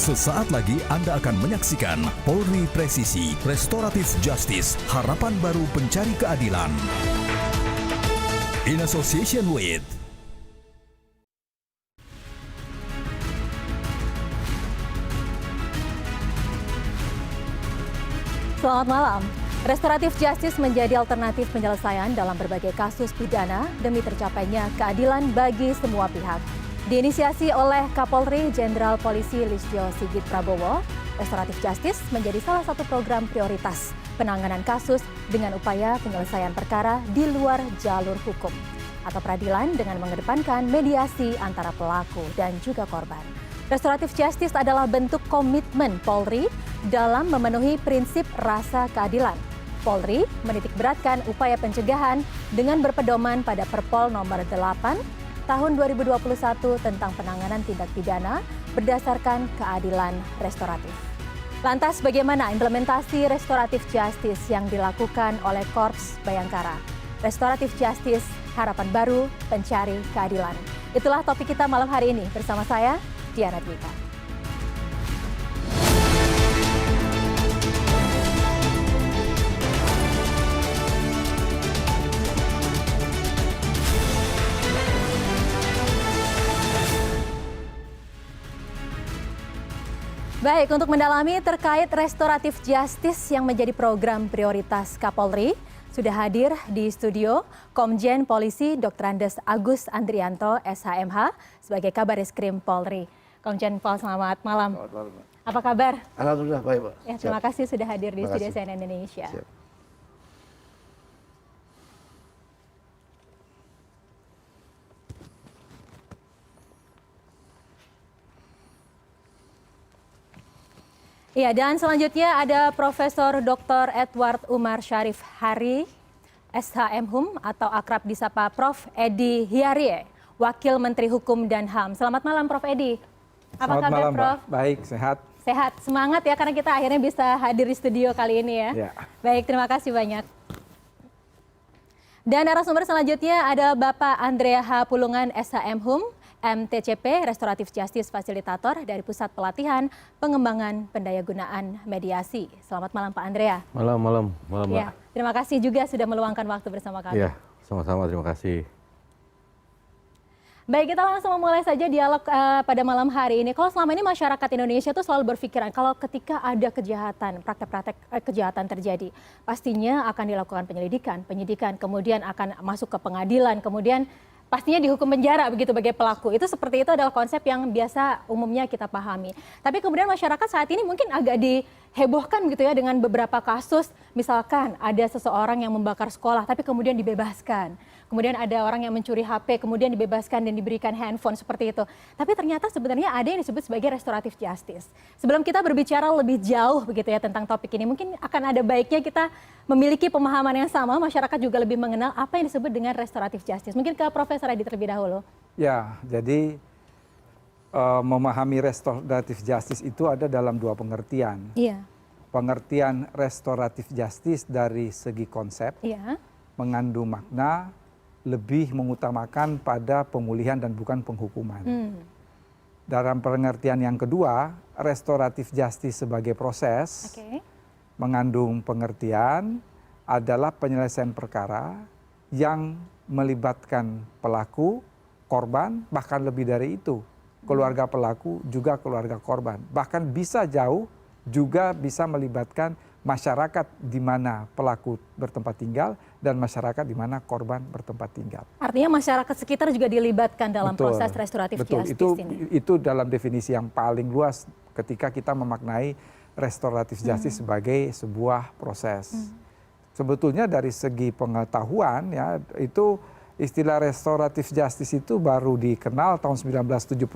Sesaat lagi Anda akan menyaksikan Polri Presisi, Restoratif Justice, harapan baru pencari keadilan. In association with Selamat malam. Restoratif Justice menjadi alternatif penyelesaian dalam berbagai kasus pidana demi tercapainya keadilan bagi semua pihak. Diinisiasi oleh Kapolri Jenderal Polisi Listio Sigit Prabowo, Restoratif Justice menjadi salah satu program prioritas penanganan kasus dengan upaya penyelesaian perkara di luar jalur hukum atau peradilan dengan mengedepankan mediasi antara pelaku dan juga korban. Restoratif Justice adalah bentuk komitmen Polri dalam memenuhi prinsip rasa keadilan. Polri menitikberatkan upaya pencegahan dengan berpedoman pada Perpol nomor 8 tahun 2021 tentang penanganan tindak pidana berdasarkan keadilan restoratif. Lantas bagaimana implementasi Restoratif Justice yang dilakukan oleh Korps Bayangkara? Restoratif Justice, harapan baru pencari keadilan. Itulah topik kita malam hari ini bersama saya, Diana Dwika. Baik, untuk mendalami terkait Restoratif Justice yang menjadi program prioritas Kapolri, sudah hadir di studio Komjen Polisi Dr. Andes Agus Andrianto, SHMH, sebagai Kabareskrim Polri. Komjen Pol, selamat malam. Selamat malam, Pak. Apa kabar? Alhamdulillah baik, Pak. Ya, terima kasih sudah hadir di Terima studio kasih. CNN Indonesia. Siap. Iya, dan selanjutnya ada Profesor Dr. Edward Umar Syarif Hari, SHM atau akrab disapa Prof. Edi Hiarie, Wakil Menteri Hukum dan HAM. Selamat malam, Prof. Edi. Apa Selamat kabar, malam, Prof? Mbak. Baik, sehat. Sehat, semangat ya karena kita akhirnya bisa hadir di studio kali ini ya. Ya. Baik, terima kasih banyak. Dan narasumber selanjutnya ada Bapak Andrea H. Pulungan, SHM MTCP, Restoratif Justice Fasilitator dari Pusat Pelatihan Pengembangan Pendayagunaan Mediasi. Selamat malam Pak Andrea. Malam, Mbak. Ya, terima kasih juga sudah meluangkan waktu bersama kami. Ya, sama-sama, terima kasih. Baik, kita langsung memulai saja dialog pada malam hari ini. Kalau selama ini masyarakat Indonesia itu selalu berpikiran kalau ketika ada kejahatan, praktek-praktek kejahatan terjadi, pastinya akan dilakukan penyelidikan, penyidikan, kemudian akan masuk ke pengadilan, kemudian pastinya dihukum penjara begitu bagi pelaku. Itu seperti itu adalah konsep yang biasa umumnya kita pahami. Tapi kemudian masyarakat saat ini mungkin agak dihebohkan gitu ya dengan beberapa kasus. Misalkan ada seseorang yang membakar sekolah tapi kemudian dibebaskan. Kemudian ada orang yang mencuri HP kemudian dibebaskan dan diberikan handphone seperti itu. Tapi ternyata sebenarnya ada yang disebut sebagai restoratif justice. Sebelum kita berbicara lebih jauh begitu ya tentang topik ini, mungkin akan ada baiknya kita memiliki pemahaman yang sama, masyarakat juga lebih mengenal apa yang disebut dengan restoratif justice. Mungkin ke Profesor Edi terlebih dahulu. Ya, jadi memahami restoratif justice itu ada dalam dua pengertian. Iya. Pengertian restoratif justice dari segi konsep, Iya. mengandung makna lebih mengutamakan pada pemulihan dan bukan penghukuman. Dalam pengertian yang kedua, restoratif justice sebagai proses, Oke. mengandung pengertian adalah penyelesaian perkara yang melibatkan pelaku, korban, bahkan lebih dari itu. Keluarga pelaku juga keluarga korban. Bahkan bisa jauh juga bisa melibatkan masyarakat di mana pelaku bertempat tinggal dan masyarakat di mana korban bertempat tinggal. Artinya masyarakat sekitar juga dilibatkan dalam Betul, proses restoratif betul. justice ini. Itu dalam definisi yang paling luas ketika kita memaknai restoratif justice sebagai sebuah proses. Sebetulnya dari segi pengetahuan ya itu istilah restoratif justice itu baru dikenal tahun 1978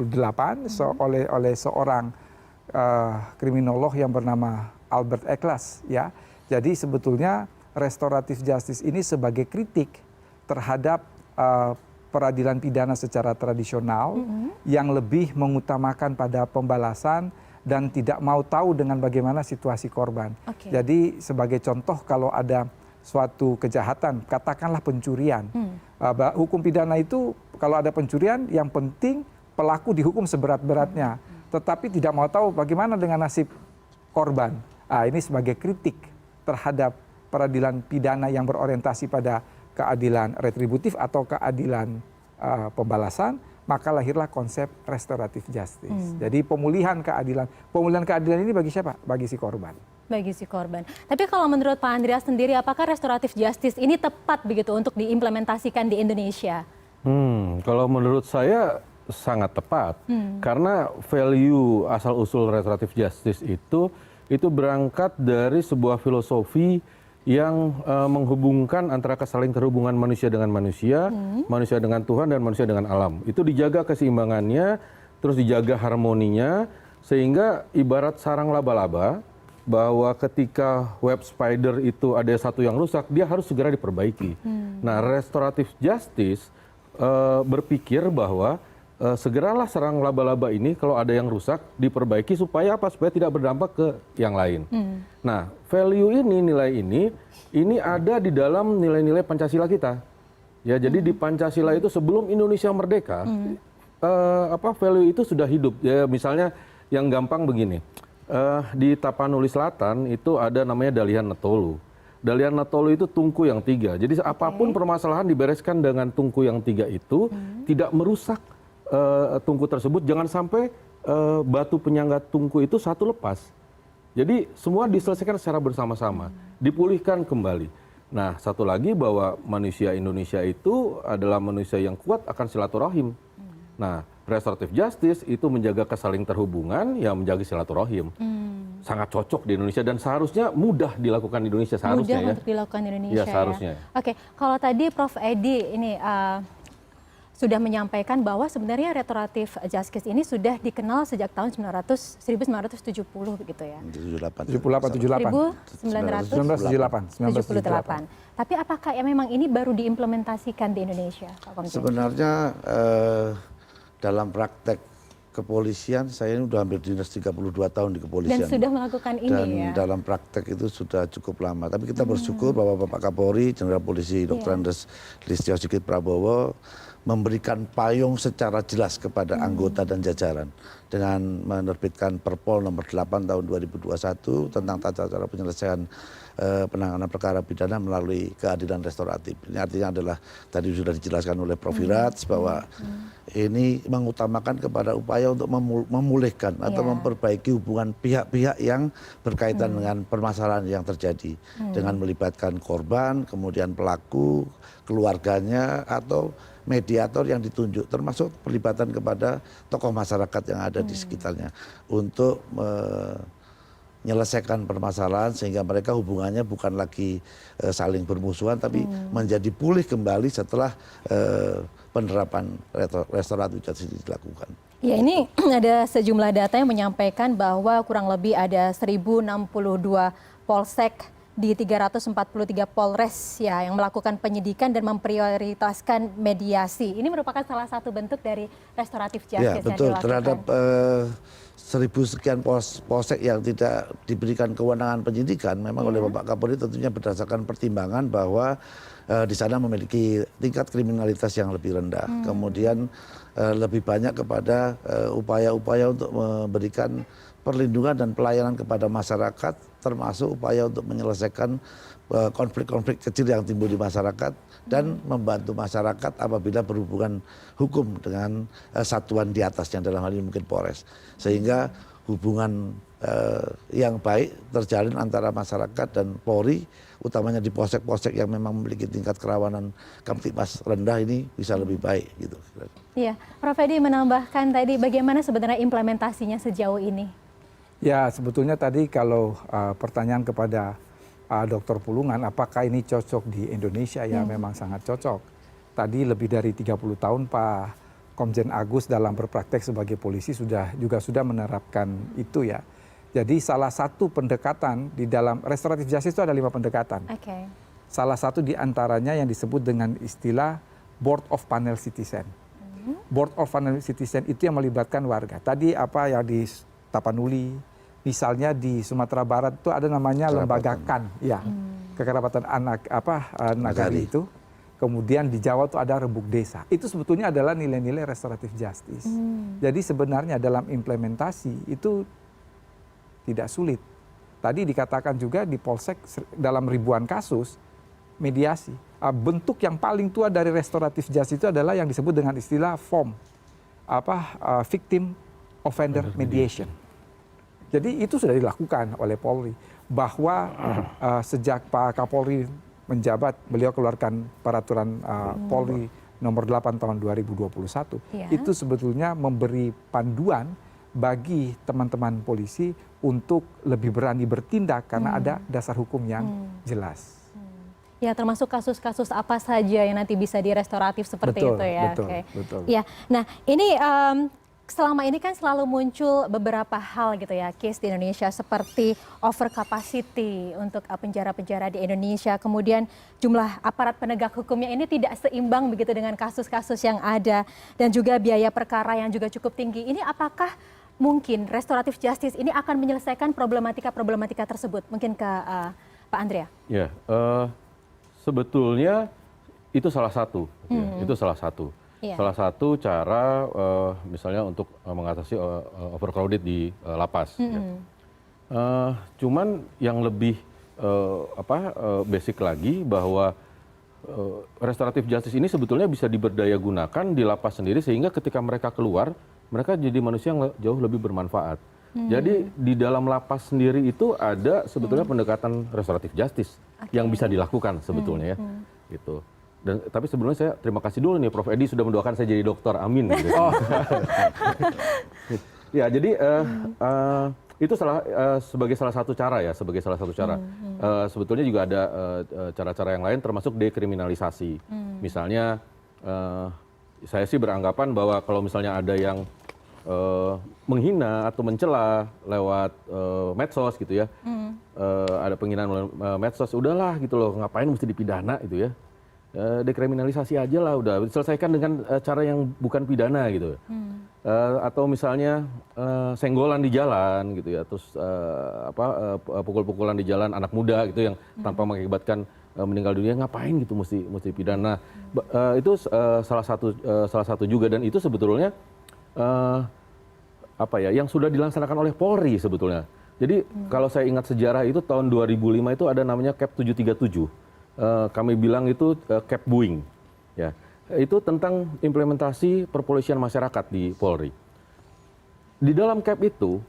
oleh seorang kriminolog yang bernama Albert Ecklas ya. Jadi sebetulnya restoratif justice ini sebagai kritik terhadap peradilan pidana secara tradisional yang lebih mengutamakan pada pembalasan dan tidak mau tahu dengan bagaimana situasi korban. Oke. Jadi sebagai contoh kalau ada suatu kejahatan, katakanlah pencurian. Hukum pidana itu kalau ada pencurian yang penting pelaku dihukum seberat-beratnya. tetapi tidak mau tahu bagaimana dengan nasib korban. Ini sebagai kritik terhadap peradilan pidana yang berorientasi pada keadilan retributif atau keadilan pembalasan, maka lahirlah konsep restoratif justice. Jadi pemulihan keadilan ini bagi siapa? Bagi si korban. Bagi si korban. Tapi kalau menurut Pak Andreas sendiri, apakah restoratif justice ini tepat begitu untuk diimplementasikan di Indonesia? Kalau menurut saya sangat tepat, karena value asal-usul restoratif justice itu berangkat dari sebuah filosofi yang menghubungkan antara kesaling terhubungan manusia dengan manusia, manusia dengan Tuhan, dan manusia dengan alam. Itu dijaga keseimbangannya, terus dijaga harmoninya, sehingga ibarat sarang laba-laba, bahwa ketika web spider itu ada satu yang rusak, dia harus segera diperbaiki. Nah, restoratif justice berpikir bahwa segeralah sarang laba-laba ini kalau ada yang rusak diperbaiki supaya apa? Supaya tidak berdampak ke yang lain. Nah, value ini, nilai ini ada di dalam nilai-nilai Pancasila kita. Ya, jadi di Pancasila itu sebelum Indonesia merdeka, value itu sudah hidup. Ya, misalnya yang gampang begini. Di Tapanuli Selatan itu ada namanya Dalihan Netolu. Dalihan Netolu itu tungku yang 3. Jadi apapun permasalahan dibereskan dengan tungku yang 3 itu, tidak merusak tungku tersebut. Jangan sampai batu penyangga tungku itu satu lepas. Jadi semua diselesaikan secara bersama-sama, dipulihkan kembali. Nah, satu lagi bahwa manusia Indonesia itu adalah manusia yang kuat akan silaturahim. Nah, restoratif justice itu menjaga kesaling terhubungan, ya menjaga silaturahim. Sangat cocok di Indonesia dan seharusnya mudah dilakukan di Indonesia seharusnya. Mudah untuk dilakukan di Indonesia. Ya, seharusnya. Oke, kalau tadi Prof Edi ini sudah menyampaikan bahwa sebenarnya restoratif justice ini sudah dikenal sejak tahun 1970 begitu ya. 1978. Tapi apakah ya memang ini baru diimplementasikan di Indonesia, Pak Komjen? Sebenarnya dalam praktek kepolisian, saya ini sudah hampir dinas 32 tahun di kepolisian. Dan sudah melakukan ini dan ya? dalam praktek itu sudah cukup lama. Tapi kita bersyukur bahwa Bapak Kapolri, Jenderal Polisi Dr. Andes Listio Sigit Prabowo memberikan payung secara jelas kepada anggota dan jajaran dengan menerbitkan Perpol nomor 8 tahun 2021 tentang tata cara penyelesaian penanganan perkara pidana melalui keadilan restoratif. Ini artinya adalah tadi sudah dijelaskan oleh Prof. Iraj bahwa ini mengutamakan kepada upaya untuk memulihkan atau memperbaiki hubungan pihak-pihak yang berkaitan dengan permasalahan yang terjadi dengan melibatkan korban, kemudian pelaku, keluarganya atau mediator yang ditunjuk, termasuk pelibatan kepada tokoh masyarakat yang ada di sekitarnya untuk menyelesaikan permasalahan sehingga mereka hubungannya bukan lagi saling bermusuhan tapi menjadi pulih kembali setelah penerapan restoratif justice dilakukan. Ya, ini ada sejumlah data yang menyampaikan bahwa kurang lebih ada 1062 polsek di 343 Polres ya yang melakukan penyidikan dan memprioritaskan mediasi. Ini merupakan salah satu bentuk dari restoratif justice ya, betul. Yang dilakukan. Terhadap 1000 sekian polsek yang tidak diberikan kewenangan penyidikan, memang oleh Bapak Kapolri tentunya berdasarkan pertimbangan bahwa di sana memiliki tingkat kriminalitas yang lebih rendah. Kemudian lebih banyak kepada upaya-upaya untuk memberikan perlindungan dan pelayanan kepada masyarakat, termasuk upaya untuk menyelesaikan konflik-konflik kecil yang timbul di masyarakat dan membantu masyarakat apabila berhubungan hukum dengan satuan di atasnya, dalam hal ini mungkin Polres, sehingga hubungan yang baik terjalin antara masyarakat dan Polri, utamanya di polsek-polsek yang memang memiliki tingkat kerawanan Kamtibmas rendah ini bisa lebih baik gitu. Iya, Prof Edi menambahkan tadi bagaimana sebenarnya implementasinya sejauh ini? Ya, sebetulnya tadi kalau pertanyaan kepada Dr. Pulungan, apakah ini cocok di Indonesia? Ya, memang sangat cocok. Tadi lebih dari 30 tahun Pak Komjen Agus dalam berpraktek sebagai polisi sudah menerapkan itu ya. Jadi salah satu pendekatan di dalam restoratif justice itu ada 5 pendekatan. Salah satu di antaranya yang disebut dengan istilah Board of Panel Citizen. Board of Panel Citizen itu yang melibatkan warga. Tadi apa yang di Tapanuli, misalnya di Sumatera Barat itu ada namanya lembaga KAN, ya, kekerabatan anak nagari itu. kemudian di Jawa itu ada rebuk desa. Itu sebetulnya adalah nilai-nilai restoratif justice. Jadi sebenarnya dalam implementasi itu tidak sulit. Tadi dikatakan juga di Polsek dalam ribuan kasus mediasi. Bentuk yang paling tua dari restoratif justice itu adalah yang disebut dengan istilah VOM, victim offender mediation. Jadi itu sudah dilakukan oleh Polri, bahwa sejak Pak Kapolri menjabat, beliau keluarkan peraturan Polri nomor 8 tahun 2021, itu sebetulnya memberi panduan bagi teman-teman polisi untuk lebih berani bertindak karena ada dasar hukum yang jelas. Ya, termasuk kasus-kasus apa saja yang nanti bisa direstoratif seperti Betul, itu ya. betul, Oke. betul. Ya, nah ini selama ini kan selalu muncul beberapa hal gitu ya, case di Indonesia seperti over capacity untuk penjara-penjara di Indonesia, kemudian jumlah aparat penegak hukumnya ini tidak seimbang begitu dengan kasus-kasus yang ada, dan juga biaya perkara yang juga cukup tinggi. Ini apakah mungkin restoratif justice ini akan menyelesaikan problematika tersebut? Mungkin ke Pak Andrea. Ya, sebetulnya itu salah satu, itu salah satu. Salah satu cara misalnya untuk mengatasi overcrowded di lapas. Cuman yang lebih basic lagi bahwa restoratif justice ini sebetulnya bisa diberdaya gunakan di lapas sendiri sehingga ketika mereka keluar mereka jadi manusia yang jauh lebih bermanfaat. Jadi di dalam lapas sendiri itu ada sebetulnya pendekatan restoratif justice yang bisa dilakukan sebetulnya ya, gitu. Dan tapi sebelumnya saya terima kasih dulu nih Prof Edi sudah mendoakan saya jadi dokter, amin. Gitu. Ya, jadi itu sebagai salah satu cara ya, sebagai salah satu cara. Sebetulnya juga ada cara-cara yang lain termasuk dekriminalisasi. Misalnya saya sih beranggapan bahwa kalau misalnya ada yang menghina atau mencela lewat medsos gitu ya, ada penghinaan melalui medsos, udahlah gitu loh, ngapain mesti dipidana gitu ya. Dekriminalisasi aja lah, udah selesaikan dengan cara yang bukan pidana gitu. Atau misalnya senggolan di jalan gitu ya, terus pukul-pukulan di jalan anak muda gitu yang tanpa mengakibatkan meninggal dunia, ngapain gitu mesti pidana. Itu salah satu juga, dan itu sebetulnya yang sudah dilaksanakan oleh Polri sebetulnya. Jadi kalau saya ingat sejarah itu tahun 2005 itu ada namanya Cap 737. Kami bilang itu Cap Buing, ya, itu tentang implementasi perpolisian masyarakat di Polri. Di dalam Cap itu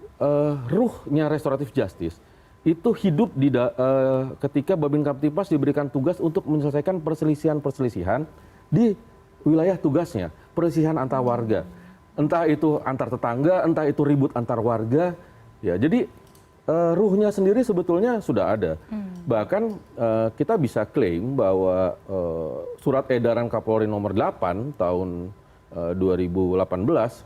ruhnya restoratif justice itu hidup ketika Babin Kamtibmas diberikan tugas untuk menyelesaikan perselisihan di wilayah tugasnya, perselisihan antar warga, entah itu antar tetangga, entah itu ribut antar warga, ya. Jadi ruhnya sendiri sebetulnya sudah ada. Bahkan kita bisa klaim bahwa surat edaran Kapolri nomor 8 tahun 2018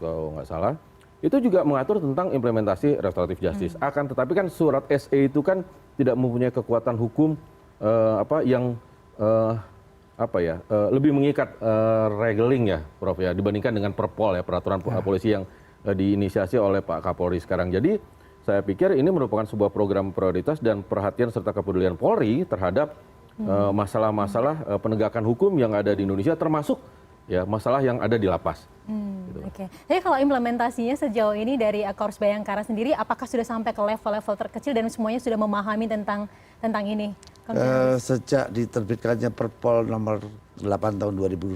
kalau nggak salah, itu juga mengatur tentang implementasi restoratif justice. Akan tetapi kan surat SE itu kan tidak mempunyai kekuatan hukum yang lebih mengikat regeling ya, Prof ya, dibandingkan dengan Perpol ya, peraturan polisi yang diinisiasi oleh Pak Kapolri sekarang. Jadi saya pikir ini merupakan sebuah program prioritas dan perhatian serta kepedulian Polri terhadap masalah-masalah penegakan hukum yang ada di Indonesia, termasuk ya masalah yang ada di lapas. Gitu. Oke. Jadi kalau implementasinya sejauh ini dari Korps Bayangkara sendiri, apakah sudah sampai ke level-level terkecil dan semuanya sudah memahami tentang ini? Sejak diterbitkannya Perpol nomor 8 tahun 2021,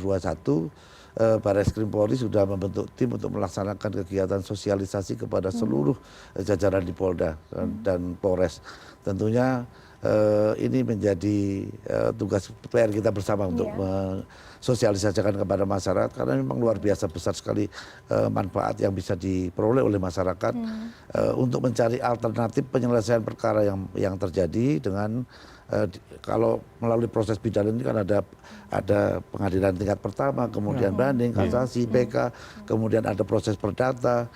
Barreskrim Polri sudah membentuk tim untuk melaksanakan kegiatan sosialisasi kepada seluruh jajaran di Polda dan Polres. Tentunya ini menjadi tugas PR kita bersama untuk mensosialisasikan kepada masyarakat, karena memang luar biasa besar sekali manfaat yang bisa diperoleh oleh masyarakat untuk mencari alternatif penyelesaian perkara yang terjadi dengan kalau melalui proses pidana ini kan ada pengadilan tingkat pertama, kemudian banding, kasasi, PK, kemudian ada proses perdata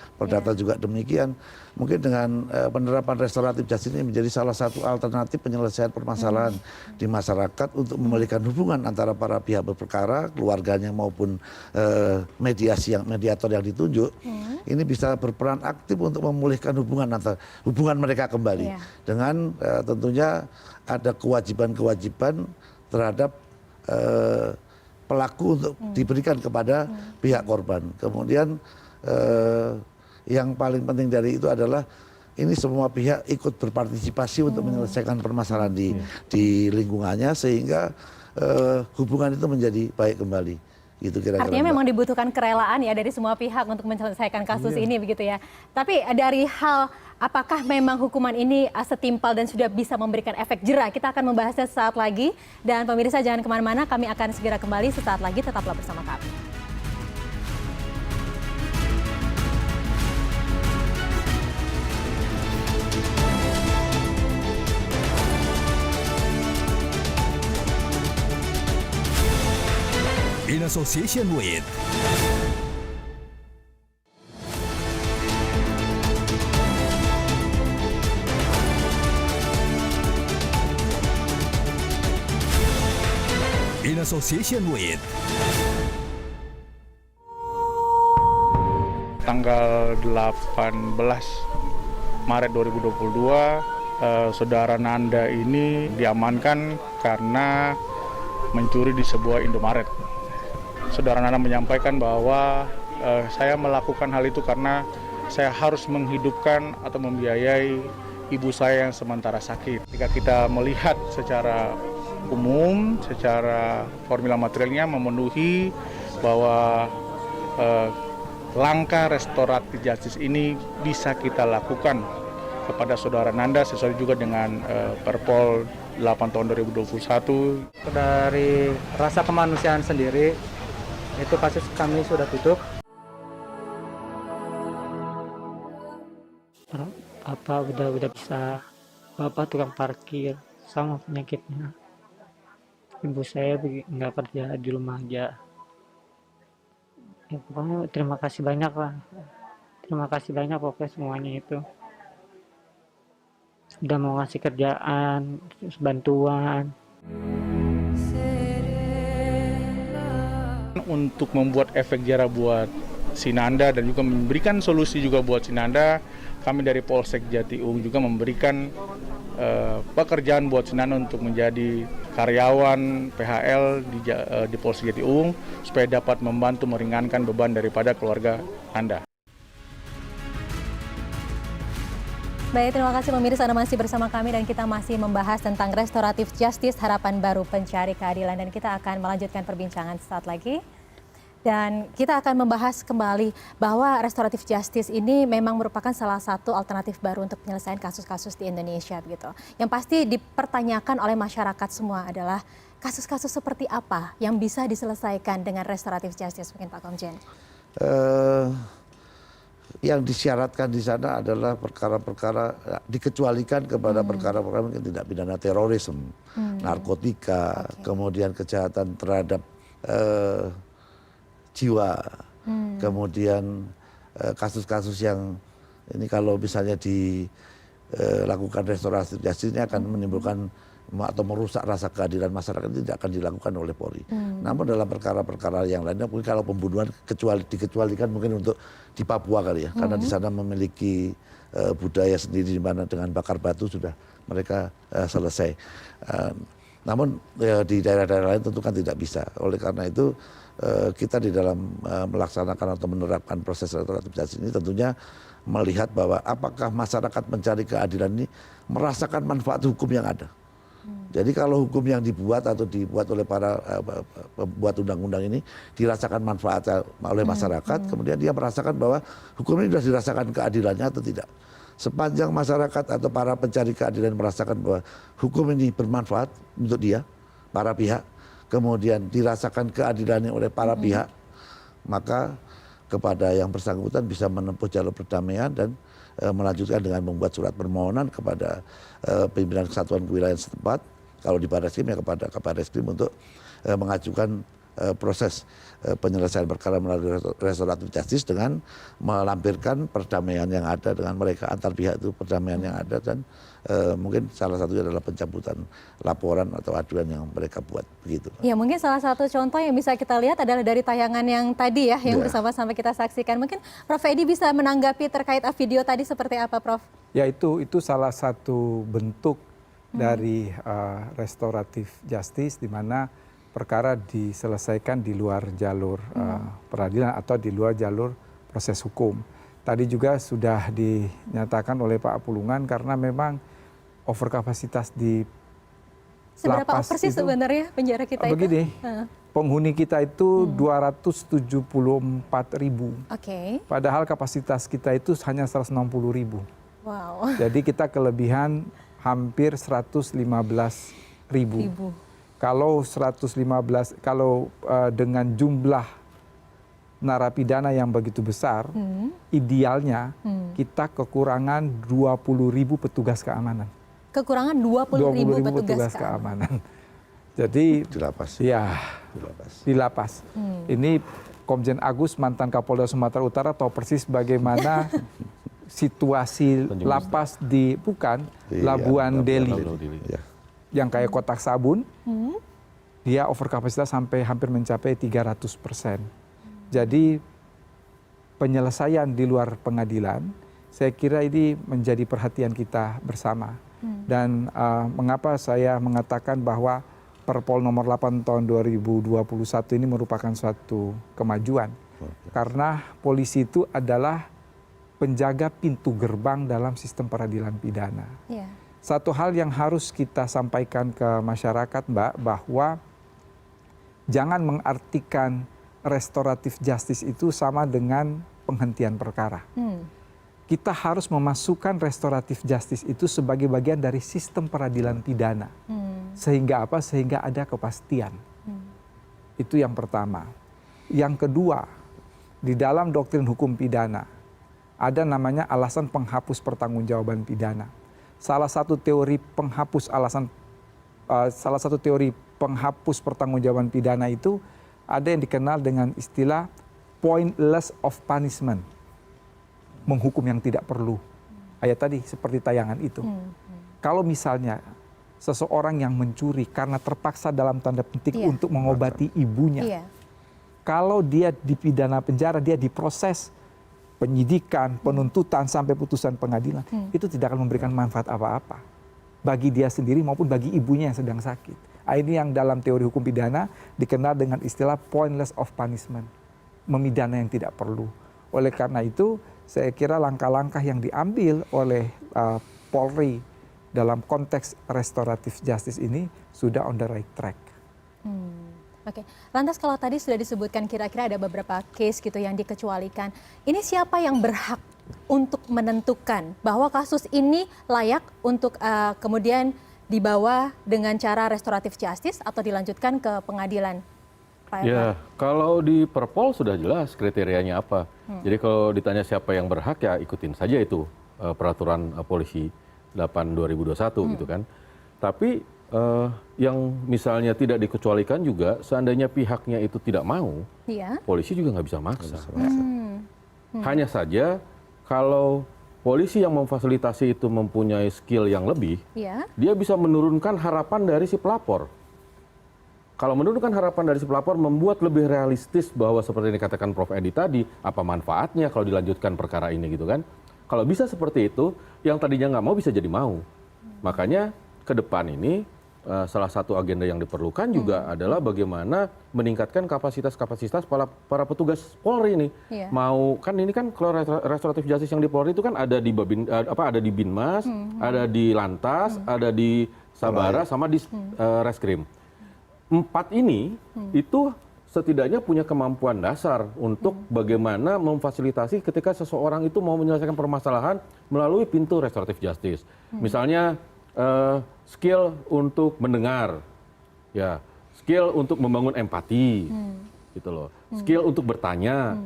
juga demikian. Mungkin dengan penerapan restoratif justice ini menjadi salah satu alternatif penyelesaian permasalahan di masyarakat untuk memulihkan hubungan antara para pihak berperkara, keluarganya maupun mediator yang ditunjuk. Ini bisa berperan aktif untuk memulihkan hubungan mereka kembali dengan tentunya ada kewajiban-kewajiban terhadap pelaku untuk diberikan kepada pihak korban. Kemudian yang paling penting dari itu adalah ini semua pihak ikut berpartisipasi untuk menyelesaikan permasalahan di lingkungannya sehingga hubungan itu menjadi baik kembali. Gitu kira-kira. Artinya memang dibutuhkan kerelaan ya dari semua pihak untuk menyelesaikan kasus ini begitu ya. Tapi dari hal apakah memang hukuman ini setimpal dan sudah bisa memberikan efek jera? Kita akan membahasnya sesaat lagi. Dan pemirsa jangan kemana-mana, kami akan segera kembali sesaat lagi. Tetaplah bersama kami. In association with Tanggal 18 Maret 2022, saudara Nanda ini diamankan karena mencuri di sebuah Indomaret. Saudara Nanda menyampaikan bahwa saya melakukan hal itu karena saya harus menghidupkan atau membiayai ibu saya yang sementara sakit. Jika kita melihat secara umum, secara formula materialnya memenuhi bahwa langkah restoratif justice ini bisa kita lakukan kepada saudara Nanda sesuai juga dengan Perpol 8 tahun 2021. Dari rasa kemanusiaan sendiri, itu kasus kami sudah tutup. Bapak udah bisa, bapak tukang parkir sama penyakitnya. Ibu saya nggak kerja, di rumah aja. Ya, pokoknya terima kasih banyak lah. Terima kasih banyak pokoknya semuanya itu. Udah mau ngasih kerjaan, bantuan. Untuk membuat efek jera buat si Nanda dan juga memberikan solusi juga buat si Nanda, kami dari Polsek Jatiung juga memberikan pekerjaan buat si Nanda untuk menjadi karyawan PHL di Polsek Jatiung supaya dapat membantu meringankan beban daripada keluarga Nanda. Baik, terima kasih pemirsa Anda masih bersama kami dan kita masih membahas tentang restoratif justice, harapan baru pencari keadilan, dan kita akan melanjutkan perbincangan sesaat lagi. Dan kita akan membahas kembali bahwa restoratif justice ini memang merupakan salah satu alternatif baru untuk penyelesaian kasus-kasus di Indonesia begitu. Yang pasti dipertanyakan oleh masyarakat semua adalah kasus-kasus seperti apa yang bisa diselesaikan dengan restoratif justice, mungkin Pak Komjen. Yang disyaratkan di sana adalah perkara-perkara dikecualikan kepada perkara-perkara mungkin tindak pidana terorisme, narkotika, kemudian kejahatan terhadap jiwa, kemudian kasus-kasus yang ini kalau misalnya dilakukan restoratif justice ini akan menimbulkan atau merusak rasa keadilan masyarakat, tidak akan dilakukan oleh Polri. Namun dalam perkara-perkara yang lainnya, mungkin kalau pembunuhan dikecualikan mungkin untuk di Papua kali ya, karena di sana memiliki budaya sendiri di mana dengan bakar batu sudah mereka selesai. Namun di daerah-daerah lain tentu kan tidak bisa. Oleh karena itu kita di dalam melaksanakan atau menerapkan proses restoratif justice ini tentunya melihat bahwa apakah masyarakat mencari keadilan ini merasakan manfaat hukum yang ada. Jadi kalau hukum yang dibuat atau dibuat oleh para pembuat undang-undang ini dirasakan manfaatnya oleh masyarakat, kemudian dia merasakan bahwa hukum ini sudah dirasakan keadilannya atau tidak. Sepanjang masyarakat atau para pencari keadilan merasakan bahwa hukum ini bermanfaat untuk dia, para pihak, kemudian dirasakan keadilannya oleh para pihak, maka kepada yang bersangkutan bisa menempuh jalur perdamaian dan melanjutkan dengan membuat surat permohonan kepada pimpinan kesatuan kewilayahan setempat, kalau di Barreskrim ya kepada Kabarreskrim untuk mengajukan proses penyelesaian perkara melalui restoratif justice dengan melampirkan perdamaian yang ada dengan mereka, antar pihak itu perdamaian yang ada, dan mungkin salah satunya adalah pencabutan laporan atau aduan yang mereka buat begitu. Ya, mungkin salah satu contoh yang bisa kita lihat adalah dari tayangan yang tadi ya, yang bersama-sama kita saksikan. Mungkin Prof. Edi bisa menanggapi terkait video tadi seperti apa, Prof? Ya, itu salah satu bentuk dari restoratif justice di mana perkara diselesaikan di luar jalur peradilan atau di luar jalur proses hukum. Tadi juga sudah dinyatakan oleh Pak Pulungan karena memang overkapasitas di Seberapa lapas over sih itu, sebenarnya penjara kita begini, itu? penghuni kita itu 274.000. Oke. Padahal kapasitas kita itu hanya 160.000. Wow. Jadi kita kelebihan hampir 115.000. Kalau 115, kalau dengan jumlah narapidana yang begitu besar, idealnya kita kekurangan 20.000 petugas keamanan. Kekurangan 20.000 petugas keamanan. Jadi Di lapas. ya Di lapas. di lapas. Ini Komjen Agus mantan Kapolda Sumatera Utara tahu persis bagaimana situasi lapas di Labuan Deli. Ya. Yang kayak kotak sabun, dia overkapasitas sampai hampir mencapai 300%. Jadi penyelesaian di luar pengadilan, saya kira ini menjadi perhatian kita bersama. Dan mengapa saya mengatakan bahwa Perpol nomor 8 tahun 2021 ini merupakan suatu kemajuan. Karena polisi itu adalah penjaga pintu gerbang dalam sistem peradilan pidana. Iya. Satu hal yang harus kita sampaikan ke masyarakat, Mbak, bahwa jangan mengartikan restoratif justice itu sama dengan penghentian perkara. Kita harus memasukkan restoratif justice itu sebagai bagian dari sistem peradilan pidana. Sehingga apa? Sehingga ada kepastian. Itu yang pertama. Yang kedua, di dalam doktrin hukum pidana ada namanya alasan penghapus pertanggungjawaban pidana. Salah satu teori penghapus pertanggungjawaban pidana itu ada yang dikenal dengan istilah pointless of punishment. Menghukum yang tidak perlu. Ayat tadi seperti tayangan itu. Kalau misalnya seseorang yang mencuri karena terpaksa dalam tanda petik untuk mengobati ibunya. Iya. Kalau dia dipidana penjara, dia diproses penyidikan, penuntutan sampai putusan pengadilan, itu tidak akan memberikan manfaat apa-apa bagi dia sendiri maupun bagi ibunya yang sedang sakit. Ini yang dalam teori hukum pidana dikenal dengan istilah pointless of punishment, memidana yang tidak perlu. Oleh karena itu, saya kira langkah-langkah yang diambil oleh Polri dalam konteks restoratif justice ini sudah on the right track. Oke, lantas kalau tadi sudah disebutkan kira-kira ada beberapa case gitu yang dikecualikan, ini siapa yang berhak untuk menentukan bahwa kasus ini layak untuk kemudian dibawa dengan cara restoratif justice atau dilanjutkan ke pengadilan? Pak Ervan? Ya, kalau di Perpol sudah jelas kriterianya apa. Jadi kalau ditanya siapa yang berhak, ya ikutin saja itu peraturan polisi 8/2021 gitu kan. Tapi yang misalnya tidak dikecualikan juga, seandainya pihaknya itu tidak mau, polisi juga nggak bisa maksa. Hanya saja kalau polisi yang memfasilitasi itu mempunyai skill yang lebih, dia bisa menurunkan harapan dari si pelapor. Kalau menurunkan harapan dari si pelapor, membuat lebih realistis bahwa seperti yang dikatakan Prof. Edi tadi, apa manfaatnya kalau dilanjutkan perkara ini gitu kan. Kalau bisa seperti itu, yang tadinya nggak mau bisa jadi mau. Makanya ke depan ini salah satu agenda yang diperlukan juga adalah bagaimana meningkatkan kapasitas para petugas Polri ini. Mau kan ini kan kalau restoratif justice yang di Polri itu kan ada di ada di Binmas, ada di Lantas, ada di Sabara sama di Reskrim. 4 ini itu setidaknya punya kemampuan dasar untuk bagaimana memfasilitasi ketika seseorang itu mau menyelesaikan permasalahan melalui pintu restoratif justice. Misalnya skill untuk mendengar, ya, skill untuk membangun empati, gitu loh, skill untuk bertanya.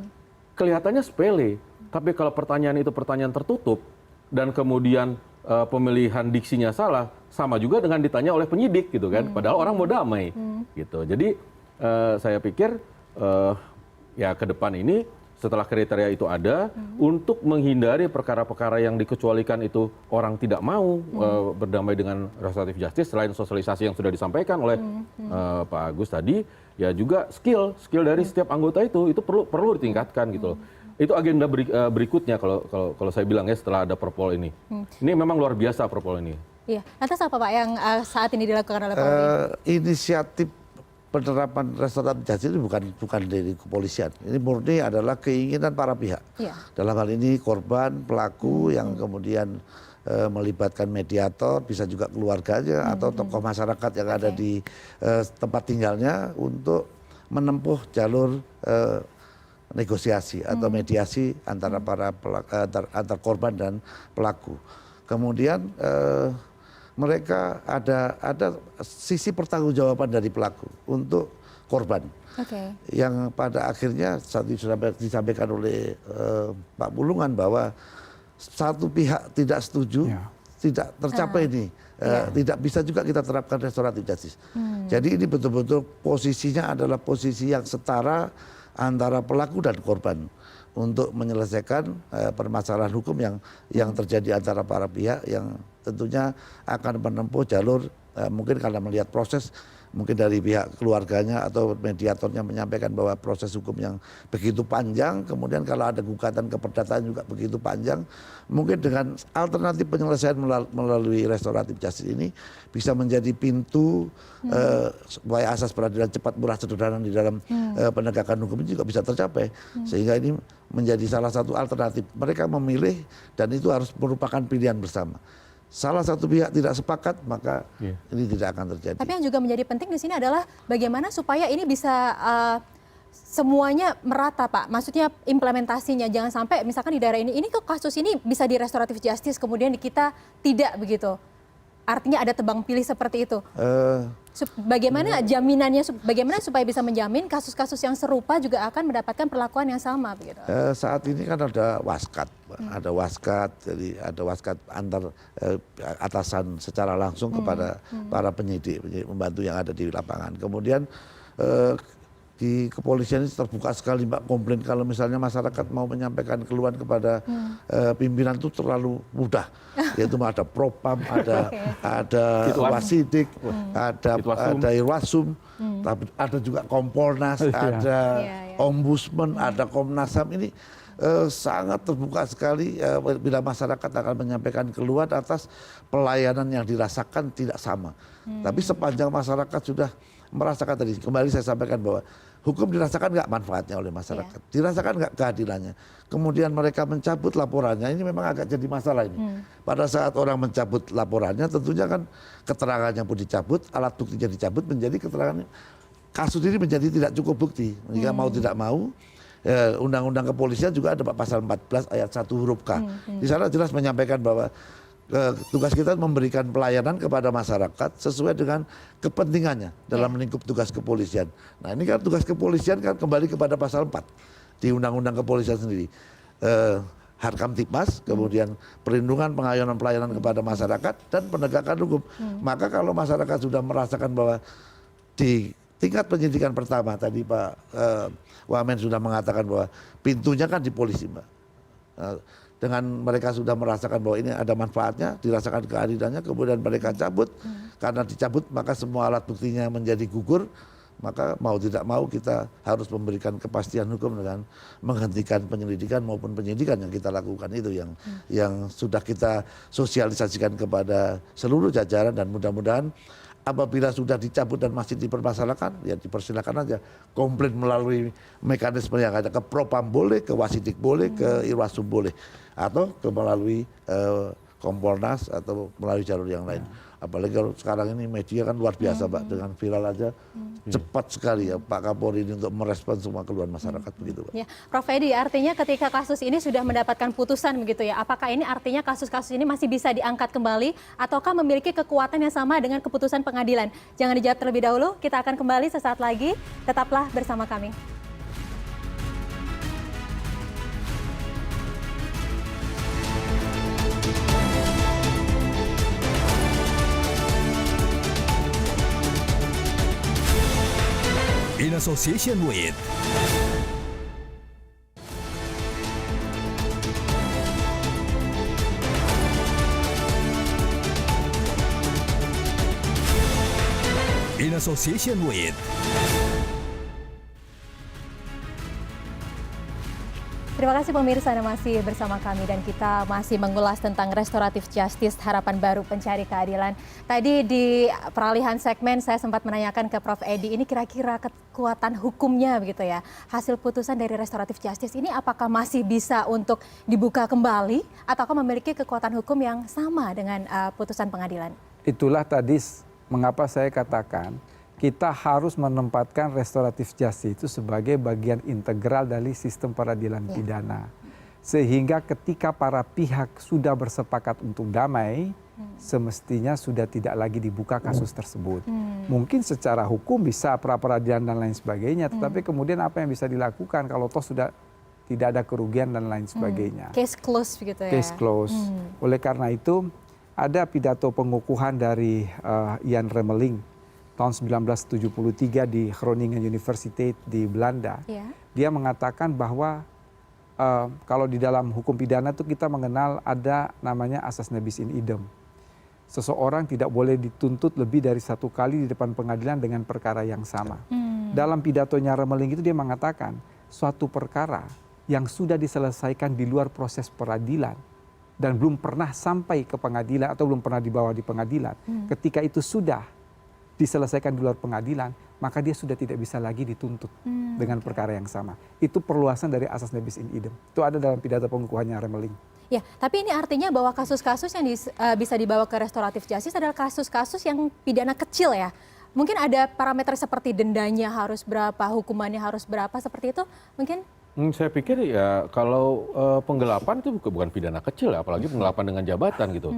Kelihatannya sepele, tapi kalau pertanyaan itu pertanyaan tertutup dan kemudian pemilihan diksinya salah, sama juga dengan ditanya oleh penyidik gitu kan, padahal orang mau damai, gitu. Jadi saya pikir ya ke depan ini setelah kriteria itu ada, untuk menghindari perkara-perkara yang dikecualikan itu orang tidak mau berdamai dengan restoratif justice, selain sosialisasi yang sudah disampaikan oleh Pak Agus tadi, ya juga skill dari setiap anggota itu perlu ditingkatkan gitu loh. Itu agenda berikutnya kalau saya bilang ya setelah ada Perpol ini. Ini memang luar biasa Perpol ini. Iya, lantas apa Pak yang saat ini dilakukan oleh Polri? Inisiatif penerapan restoratif justice ini bukan dari kepolisian. Ini murni adalah keinginan para pihak. Iya. Dalam hal ini korban, pelaku yang kemudian melibatkan mediator, bisa juga keluarganya atau tokoh masyarakat yang ada di tempat tinggalnya untuk menempuh jalur negosiasi atau mediasi antara antar korban dan pelaku. Kemudian mereka ada sisi pertanggungjawaban dari pelaku untuk korban. Yang pada akhirnya saat itu sudah disampaikan oleh Pak Pulungan bahwa satu pihak tidak setuju, tidak tercapai ini, tidak bisa juga kita terapkan restoratif justice. Jadi ini betul-betul posisinya adalah posisi yang setara antara pelaku dan korban untuk menyelesaikan permasalahan hukum yang terjadi antara para pihak yang tentunya akan menempuh jalur mungkin karena melihat proses mungkin dari pihak keluarganya atau mediatornya menyampaikan bahwa proses hukum yang begitu panjang, kemudian kalau ada gugatan keperdataan juga begitu panjang, mungkin dengan alternatif penyelesaian melalui restoratif justice ini bisa menjadi pintu supaya asas peradilan cepat, murah, sederhana di dalam penegakan hukum ini juga bisa tercapai, sehingga ini menjadi salah satu alternatif. Mereka memilih dan itu harus merupakan pilihan bersama. Salah satu pihak tidak sepakat, maka ini tidak akan terjadi. Tapi yang juga menjadi penting di sini adalah bagaimana supaya ini bisa semuanya merata, Pak. Maksudnya implementasinya, jangan sampai misalkan di daerah ini kok kasus ini bisa di restoratif justice, kemudian di kita tidak begitu. Artinya ada tebang pilih seperti itu. Bagaimana jaminannya, bagaimana supaya bisa menjamin kasus-kasus yang serupa juga akan mendapatkan perlakuan yang sama begitu? Saat ini kan ada waskat, jadi ada waskat antar atasan secara langsung kepada para penyidik membantu yang ada di lapangan. Kemudian di kepolisian ini terbuka sekali Mbak komplain kalau misalnya masyarakat mau menyampaikan keluhan kepada pimpinan itu terlalu mudah, yaitu ada propam, ada wasidik, ada irwasum, tapi ada juga kompolnas, ada ombudsman, ada komnas HAM. Ini sangat terbuka sekali bila masyarakat akan menyampaikan keluhan atas pelayanan yang dirasakan tidak sama. Tapi sepanjang masyarakat sudah merasakan tadi, kembali saya sampaikan bahwa hukum dirasakan nggak manfaatnya oleh masyarakat, dirasakan nggak keadilannya. Kemudian mereka mencabut laporannya, ini memang agak jadi masalah ini. Pada saat orang mencabut laporannya, tentunya kan keterangannya pun dicabut, alat buktinya dicabut, menjadi keterangan kasus ini menjadi tidak cukup bukti. Jika mau tidak mau, Undang-Undang Kepolisian juga ada pasal 14 ayat 1 huruf K. Di sana jelas menyampaikan bahwa tugas kita memberikan pelayanan kepada masyarakat sesuai dengan kepentingannya dalam lingkup tugas kepolisian. Nah ini kan tugas kepolisian kan kembali kepada pasal 4 di Undang-Undang Kepolisian sendiri. Harkamtipmas, kemudian perlindungan pengayoman pelayanan kepada masyarakat dan penegakan hukum. Maka kalau masyarakat sudah merasakan bahwa di tingkat penyidikan pertama tadi Pak Wamen sudah mengatakan bahwa pintunya kan di polisi Mbak. Dengan mereka sudah merasakan bahwa ini ada manfaatnya, dirasakan keadilannya, kemudian mereka cabut, karena dicabut maka semua alat buktinya menjadi gugur, maka mau tidak mau kita harus memberikan kepastian hukum dengan menghentikan penyelidikan maupun penyidikan yang kita lakukan itu yang sudah kita sosialisasikan kepada seluruh jajaran, dan mudah-mudahan apabila sudah dicabut dan masih dipermasalahkan, ya dipersilakan aja komplain melalui mekanisme yang ada, ke propam boleh, ke wasidik boleh, ke irwasum boleh, atau ke melalui kompolnas atau melalui jalur yang lain. Apalagi kalau sekarang ini media kan luar biasa Pak, dengan viral aja cepat sekali ya Pak Kapolri ini untuk merespon semua keluhan masyarakat begitu Pak. Ya, Prof Edi, artinya ketika kasus ini sudah mendapatkan putusan begitu ya, apakah ini artinya kasus-kasus ini masih bisa diangkat kembali ataukah memiliki kekuatan yang sama dengan keputusan pengadilan? Jangan dijawab terlebih dahulu, kita akan kembali sesaat lagi, tetaplah bersama kami. In association with Terima kasih pemirsa Anda masih bersama kami dan kita masih mengulas tentang restoratif justice, harapan baru pencari keadilan. Tadi di peralihan segmen saya sempat menanyakan ke Prof. Edi, ini kira-kira kekuatan hukumnya begitu ya. Hasil putusan dari restoratif justice ini apakah masih bisa untuk dibuka kembali ataukah memiliki kekuatan hukum yang sama dengan putusan pengadilan? Itulah tadi mengapa saya katakan kita harus menempatkan restoratif justice itu sebagai bagian integral dari sistem peradilan pidana. Sehingga ketika para pihak sudah bersepakat untuk damai, semestinya sudah tidak lagi dibuka kasus tersebut. Mungkin secara hukum bisa pra-peradilan dan lain sebagainya, tetapi kemudian apa yang bisa dilakukan kalau toh sudah tidak ada kerugian dan lain sebagainya. Case close begitu ya? Case close. Oleh karena itu, ada pidato pengukuhan dari Jan Remeling tahun 1973 di Groningen University di Belanda. Dia mengatakan bahwa kalau di dalam hukum pidana itu kita mengenal ada namanya asas nebis in idem. Seseorang tidak boleh dituntut lebih dari satu kali di depan pengadilan dengan perkara yang sama. Dalam pidatonya Remeling itu dia mengatakan suatu perkara yang sudah diselesaikan di luar proses peradilan dan belum pernah sampai ke pengadilan atau belum pernah dibawa di pengadilan, ketika itu sudah diselesaikan di luar pengadilan, maka dia sudah tidak bisa lagi dituntut dengan perkara yang sama. Itu perluasan dari asas nebis in idem. Itu ada dalam pidato pengukuhannya Remeling. Ya, tapi ini artinya bahwa kasus-kasus yang bisa dibawa ke restoratif justice adalah kasus-kasus yang pidana kecil ya. Mungkin ada parameter seperti dendanya harus berapa, hukumannya harus berapa, seperti itu mungkin? Saya pikir ya kalau penggelapan itu bukan pidana kecil ya, apalagi penggelapan dengan jabatan gitu.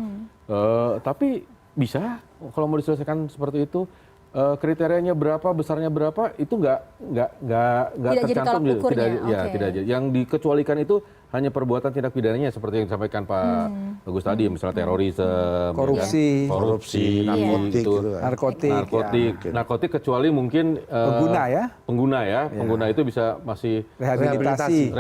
Tapi bisa kalau mau diselesaikan seperti itu, kriterianya berapa, besarnya berapa, itu nggak tercantum, tidak jadi. Yang dikecualikan itu hanya perbuatan tindak pidananya seperti yang disampaikan Pak Bagus tadi, misalnya terorisme, korupsi, narkotik kecuali mungkin pengguna itu bisa masih rehabilitasi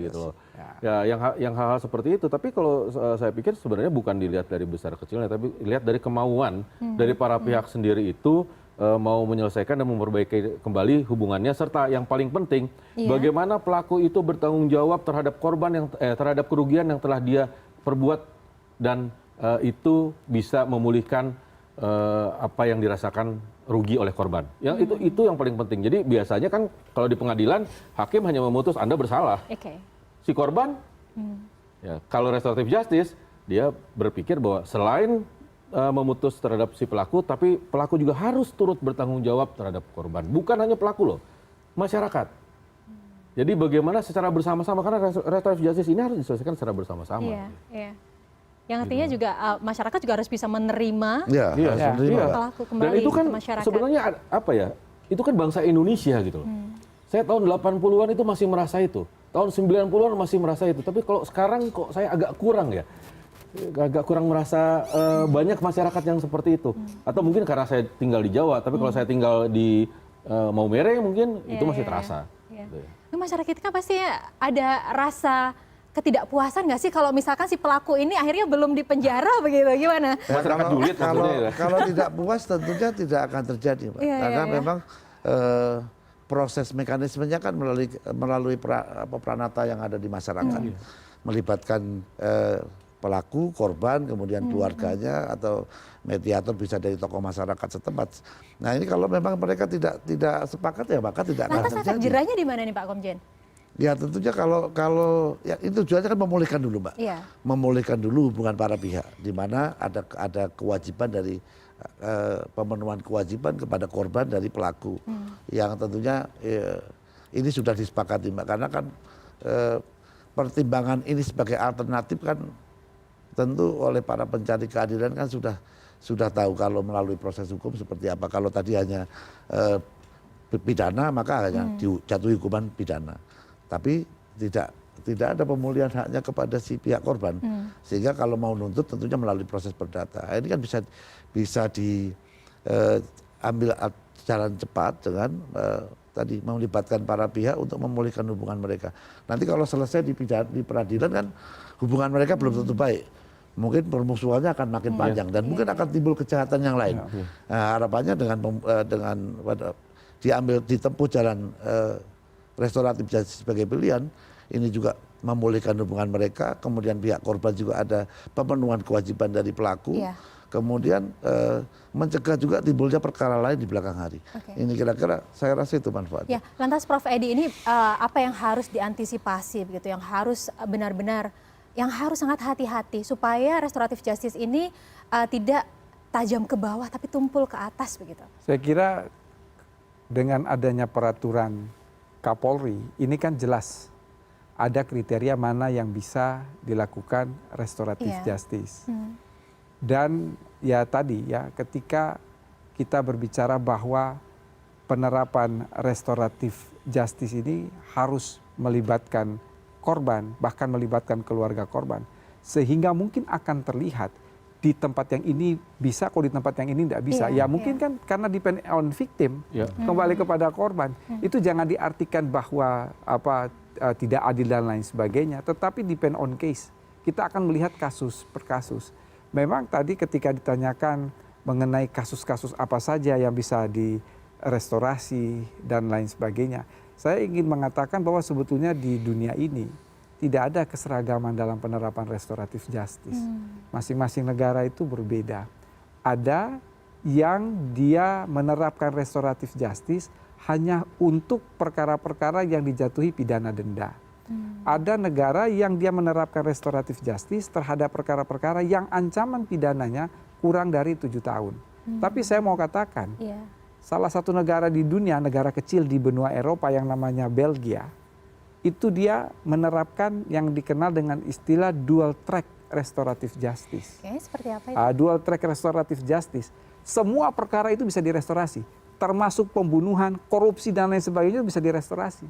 gitu loh. Ya, yang hal-hal seperti itu. Tapi kalau saya pikir sebenarnya bukan dilihat dari besar kecilnya, tapi dilihat dari kemauan dari para pihak sendiri itu mau menyelesaikan dan memperbaiki kembali hubungannya, serta yang paling penting bagaimana pelaku itu bertanggung jawab terhadap korban terhadap kerugian yang telah dia perbuat dan itu bisa memulihkan apa yang dirasakan rugi oleh korban. Yang itu yang paling penting. Jadi biasanya kan kalau di pengadilan hakim hanya memutus Anda bersalah. Si korban, ya, kalau restoratif justice, dia berpikir bahwa selain memutus terhadap si pelaku, tapi pelaku juga harus turut bertanggung jawab terhadap korban. Bukan hanya pelaku loh, masyarakat. Jadi bagaimana secara bersama-sama, karena restoratif justice ini harus diselesaikan secara bersama-sama. Iya. Yang artinya juga masyarakat juga harus bisa menerima pelaku kembali. Dan itu kan ke masyarakat. Sebenarnya apa ya, itu kan bangsa Indonesia gitu loh. Saya tahun 80-an itu masih merasa itu. Tahun 90-an masih merasa itu. Tapi kalau sekarang kok saya agak kurang ya. Agak kurang merasa banyak masyarakat yang seperti itu. Atau mungkin karena saya tinggal di Jawa. Tapi kalau saya tinggal di Maumere mungkin itu masih terasa. Masyarakat kita pasti ada rasa ketidakpuasan nggak sih kalau misalkan si pelaku ini akhirnya belum dipenjara begitu, gimana? Masyarakat julid kalau tidak puas tentunya tidak akan terjadi, Pak. Karena memang proses mekanismenya kan melalui pranata yang ada di masyarakat, melibatkan pelaku, korban, kemudian keluarganya atau mediator bisa dari tokoh masyarakat setempat. Nah ini kalau memang mereka tidak sepakat ya maka tidak akan terjadi. Lantas efek jerahnya di mana nih Pak Komjen? Ya tentunya kalau ya itu tujuannya kan memulihkan dulu, Mbak. Memulihkan dulu hubungan para pihak, di mana ada kewajiban dari pemenuhan kewajiban kepada korban dari pelaku, yang tentunya ini sudah disepakati, Mbak, karena kan pertimbangan ini sebagai alternatif kan tentu oleh para pencari keadilan kan sudah tahu kalau melalui proses hukum seperti apa. Kalau tadi hanya pidana maka hanya dijatuhi hukuman pidana, tapi tidak ada pemulihan haknya kepada si pihak korban, sehingga kalau mau nuntut tentunya melalui proses perdata. Ini kan bisa diambil jalan cepat dengan tadi melibatkan para pihak untuk memulihkan hubungan mereka. Nanti kalau selesai di peradilan kan hubungan mereka belum tentu baik, mungkin permusuhannya akan makin panjang dan mungkin akan timbul kejahatan yang lain. Nah, harapannya dengan ditempuh jalan restoratif justice sebagai pilihan, ini juga memulihkan hubungan mereka, kemudian pihak korban juga ada pemenuhan kewajiban dari pelaku, kemudian mencegah juga timbulnya perkara lain di belakang hari. Ini kira-kira saya rasa itu manfaatnya. Ya, lantas Prof Edi, ini apa yang harus diantisipasi begitu, yang harus benar-benar, yang harus sangat hati-hati supaya restoratif justice ini tidak tajam ke bawah tapi tumpul ke atas begitu? Saya kira dengan adanya peraturan Kapolri, ini kan jelas ada kriteria mana yang bisa dilakukan restoratif justice. Dan ya tadi ya, ketika kita berbicara bahwa penerapan restoratif justice ini harus melibatkan korban, bahkan melibatkan keluarga korban, sehingga mungkin akan terlihat di tempat yang ini bisa, kok di tempat yang ini tidak bisa. Ya mungkin kan karena depend on victim, kembali kepada korban. Itu jangan diartikan bahwa tidak adil dan lain sebagainya, tetapi depend on case. Kita akan melihat kasus per kasus. Memang tadi ketika ditanyakan mengenai kasus-kasus apa saja yang bisa direstorasi dan lain sebagainya, saya ingin mengatakan bahwa sebetulnya di dunia ini tidak ada keseragaman dalam penerapan restoratif justice. Masing-masing negara itu berbeda. Ada yang dia menerapkan restoratif justice hanya untuk perkara-perkara yang dijatuhi pidana denda. Ada negara yang dia menerapkan restoratif justice terhadap perkara-perkara yang ancaman pidananya kurang dari 7 tahun. Tapi saya mau katakan, salah satu negara di dunia, negara kecil di benua Eropa yang namanya Belgia, itu dia menerapkan yang dikenal dengan istilah dual track restoratif justice. Seperti apa itu? Dual track restoratif justice. Semua perkara itu bisa direstorasi, termasuk pembunuhan, korupsi dan lain sebagainya bisa direstorasi.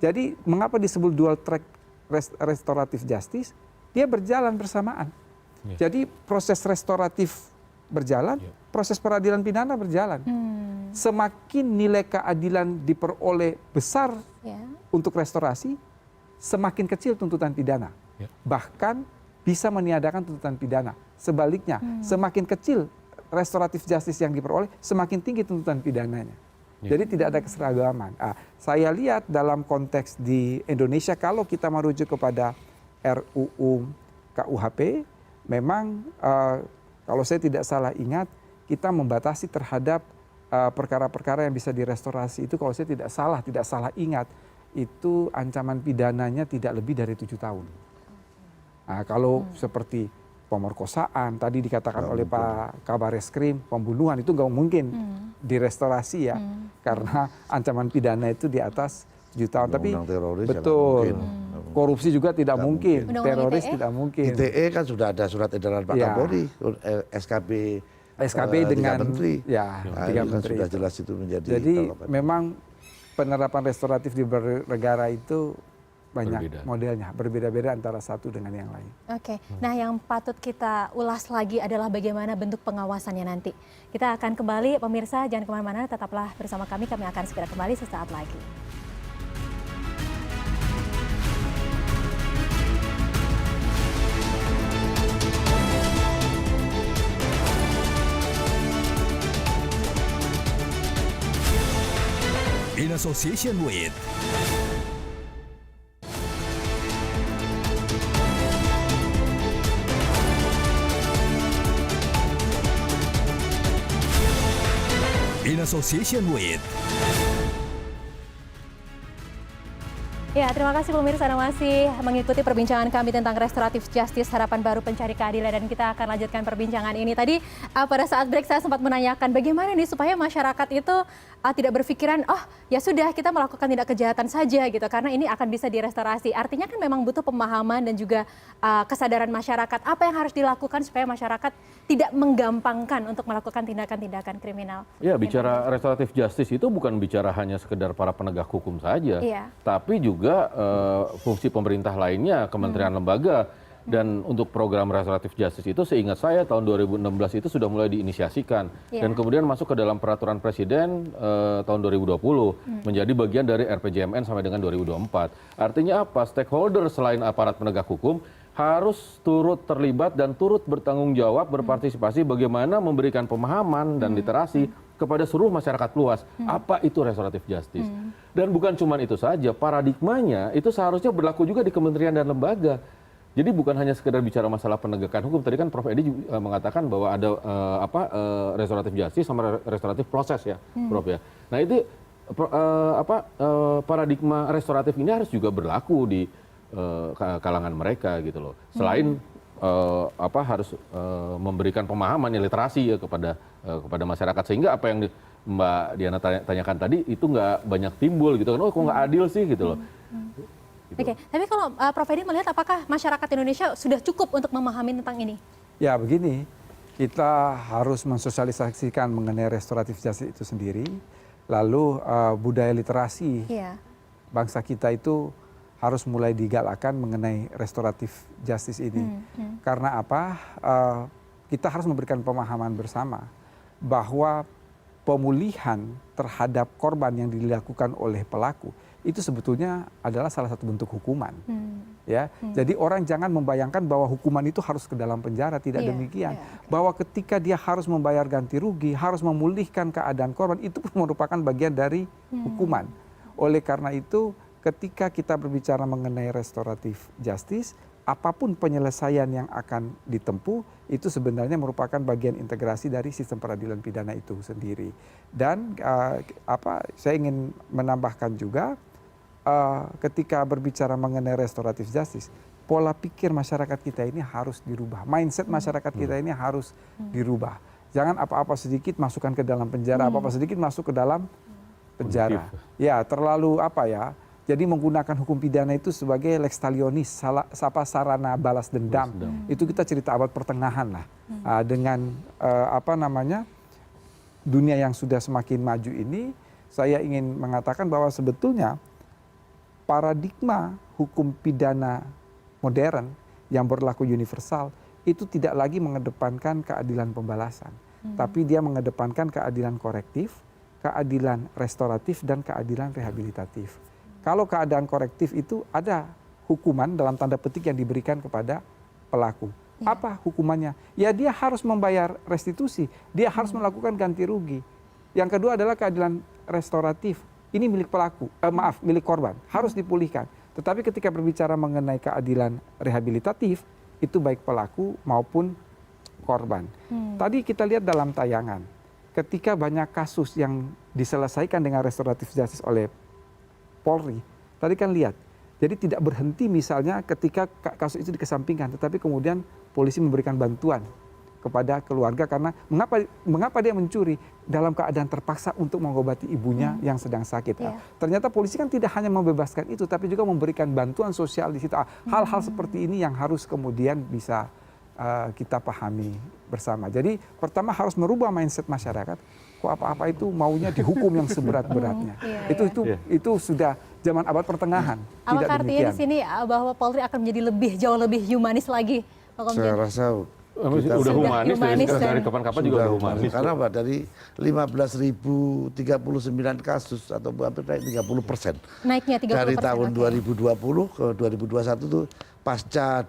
Jadi mengapa disebut dual track restoratif justice? Dia berjalan bersamaan. Jadi proses restoratif berjalan, proses peradilan pidana berjalan. Semakin nilai keadilan diperoleh besar untuk restorasi, semakin kecil tuntutan pidana. Bahkan bisa meniadakan tuntutan pidana. Sebaliknya, semakin kecil restoratif justice yang diperoleh, semakin tinggi tuntutan pidananya. Jadi tidak ada keseragaman. Saya lihat dalam konteks di Indonesia, kalau kita merujuk kepada RUU KUHP, memang kalau saya tidak salah ingat, kita membatasi terhadap perkara-perkara yang bisa direstorasi itu, kalau saya tidak salah ingat, itu ancaman pidananya tidak lebih dari 7 tahun. Kalau seperti pemerkosaan, tadi dikatakan oleh Pak Kabareskrim, pembunuhan itu nggak mungkin direstorasi ya, karena ancaman pidana itu di atas 7 tahun. Tapi betul, korupsi juga tidak mungkin, teroris tidak mungkin. ITE kan sudah ada surat edaran Pak Kapolri, SKB dengan menteri. Ya, tiga menteri. Sudah jelas itu menjadi. Jadi memang penerapan restoratif di negara itu banyak modelnya, berbeda-beda antara satu dengan yang lain. Nah yang patut kita ulas lagi adalah bagaimana bentuk pengawasannya nanti. Kita akan kembali, pemirsa jangan kemana-mana, tetaplah bersama kami akan segera kembali sesaat lagi. In association with Ya, terima kasih pemirsa Anda masih mengikuti perbincangan kami tentang restoratif justice, harapan baru pencari keadilan, dan kita akan lanjutkan perbincangan ini. Tadi pada saat break saya sempat menanyakan bagaimana nih supaya masyarakat itu tidak berpikiran, oh ya sudah kita melakukan tindak kejahatan saja gitu, karena ini akan bisa direstorasi. Artinya kan memang butuh pemahaman dan juga kesadaran masyarakat apa yang harus dilakukan supaya masyarakat tidak menggampangkan untuk melakukan tindakan-tindakan kriminal. Ya, bicara restoratif justice itu bukan bicara hanya sekedar para penegak hukum saja, tapi juga fungsi pemerintah lainnya, kementerian lembaga. Dan untuk program restoratif justice itu seingat saya tahun 2016 itu sudah mulai diinisiasikan dan kemudian masuk ke dalam peraturan presiden tahun 2020 menjadi bagian dari RPJMN sampai dengan 2024. Artinya apa? Stakeholder selain aparat penegak hukum harus turut terlibat dan turut bertanggung jawab, berpartisipasi bagaimana memberikan pemahaman dan literasi kepada seluruh masyarakat luas. Apa itu restoratif justice? Dan bukan cuma itu saja, paradigmanya itu seharusnya berlaku juga di kementerian dan lembaga. Jadi bukan hanya sekedar bicara masalah penegakan hukum. Tadi kan Prof. Edi mengatakan bahwa ada restoratif justice sama restoratif proses ya, Prof ya. Nah itu paradigma restoratif ini harus juga berlaku di kalangan mereka gitu loh. Selain harus memberikan pemahaman literasi ya kepada masyarakat, sehingga apa yang Mbak Diana tanyakan tadi itu nggak banyak timbul gitu kan. Oh kok nggak adil sih gitu loh. Gitu. Oke, tapi kalau Prof. Edi melihat apakah masyarakat Indonesia sudah cukup untuk memahami tentang ini? Ya begini, kita harus mensosialisasikan mengenai restoratif justice itu sendiri, lalu budaya literasi bangsa kita itu harus mulai digalakkan mengenai restoratif justice ini. Karena apa? Kita harus memberikan pemahaman bersama bahwa pemulihan terhadap korban yang dilakukan oleh pelaku itu sebetulnya adalah salah satu bentuk hukuman. Ya, jadi orang jangan membayangkan bahwa hukuman itu harus ke dalam penjara, tidak demikian. Bahwa ketika dia harus membayar ganti rugi, harus memulihkan keadaan korban, itu pun merupakan bagian dari hukuman. Oleh karena itu, ketika kita berbicara mengenai restoratif justice, apapun penyelesaian yang akan ditempuh itu sebenarnya merupakan bagian integrasi dari sistem peradilan pidana itu sendiri. Dan saya ingin menambahkan juga ketika berbicara mengenai restoratif justice, pola pikir masyarakat kita ini harus dirubah, mindset masyarakat kita ini harus dirubah. Jangan apa-apa sedikit masukkan ke dalam penjara, apa-apa sedikit masuk ke dalam penjara. Ya, terlalu jadi menggunakan hukum pidana itu sebagai lex talionis, sarana balas dendam. Itu kita cerita abad pertengahan lah. Dengan dunia yang sudah semakin maju ini, saya ingin mengatakan bahwa sebetulnya paradigma hukum pidana modern yang berlaku universal itu tidak lagi mengedepankan keadilan pembalasan, tapi dia mengedepankan keadilan korektif, keadilan restoratif, dan keadilan rehabilitatif. Kalau keadaan korektif itu ada hukuman dalam tanda petik yang diberikan kepada pelaku. Apa hukumannya? Ya dia harus membayar restitusi, dia harus melakukan ganti rugi. Yang kedua adalah keadilan restoratif. Ini milik pelaku, milik korban, harus dipulihkan. Tetapi ketika berbicara mengenai keadilan rehabilitatif, itu baik pelaku maupun korban. Tadi kita lihat dalam tayangan, ketika banyak kasus yang diselesaikan dengan restoratif justice oleh Polri, tadi kan lihat, jadi tidak berhenti misalnya ketika kasus itu dikesampingkan, tetapi kemudian polisi memberikan bantuan kepada keluarga karena mengapa dia mencuri dalam keadaan terpaksa untuk mengobati ibunya yang sedang sakit. Ternyata polisi kan tidak hanya membebaskan itu, tapi juga memberikan bantuan sosial di situ. Hal-hal seperti ini yang harus kemudian bisa kita pahami bersama. Jadi pertama harus merubah mindset masyarakat. Kok apa-apa itu maunya dihukum yang seberat-beratnya. Itu sudah zaman abad pertengahan. Apakah artinya di sini bahwa Polri akan menjadi jauh lebih humanis lagi? Saya rasa udah humanis dari kapan-kapan juga udah humanis. Karena apa? Dari 15.039 kasus atau hampir naik 30%. Naiknya 30%. Dari tahun 2020 ke 2021 itu pasca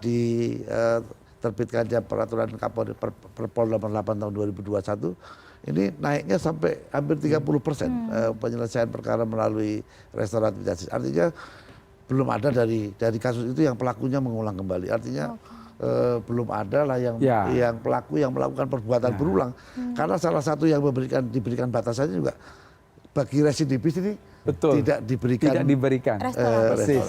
terbitkannya peraturan Kapolri Perpol nomor 8 tahun 2021, ini naiknya sampai hampir 30% penyelesaian perkara melalui restoratif justice. Artinya belum ada dari kasus itu yang pelakunya mengulang kembali. Artinya belum ada lah yang pelaku yang melakukan perbuatan berulang. Karena salah satu yang diberikan batasannya juga bagi residivis ini tidak diberikan restoratif.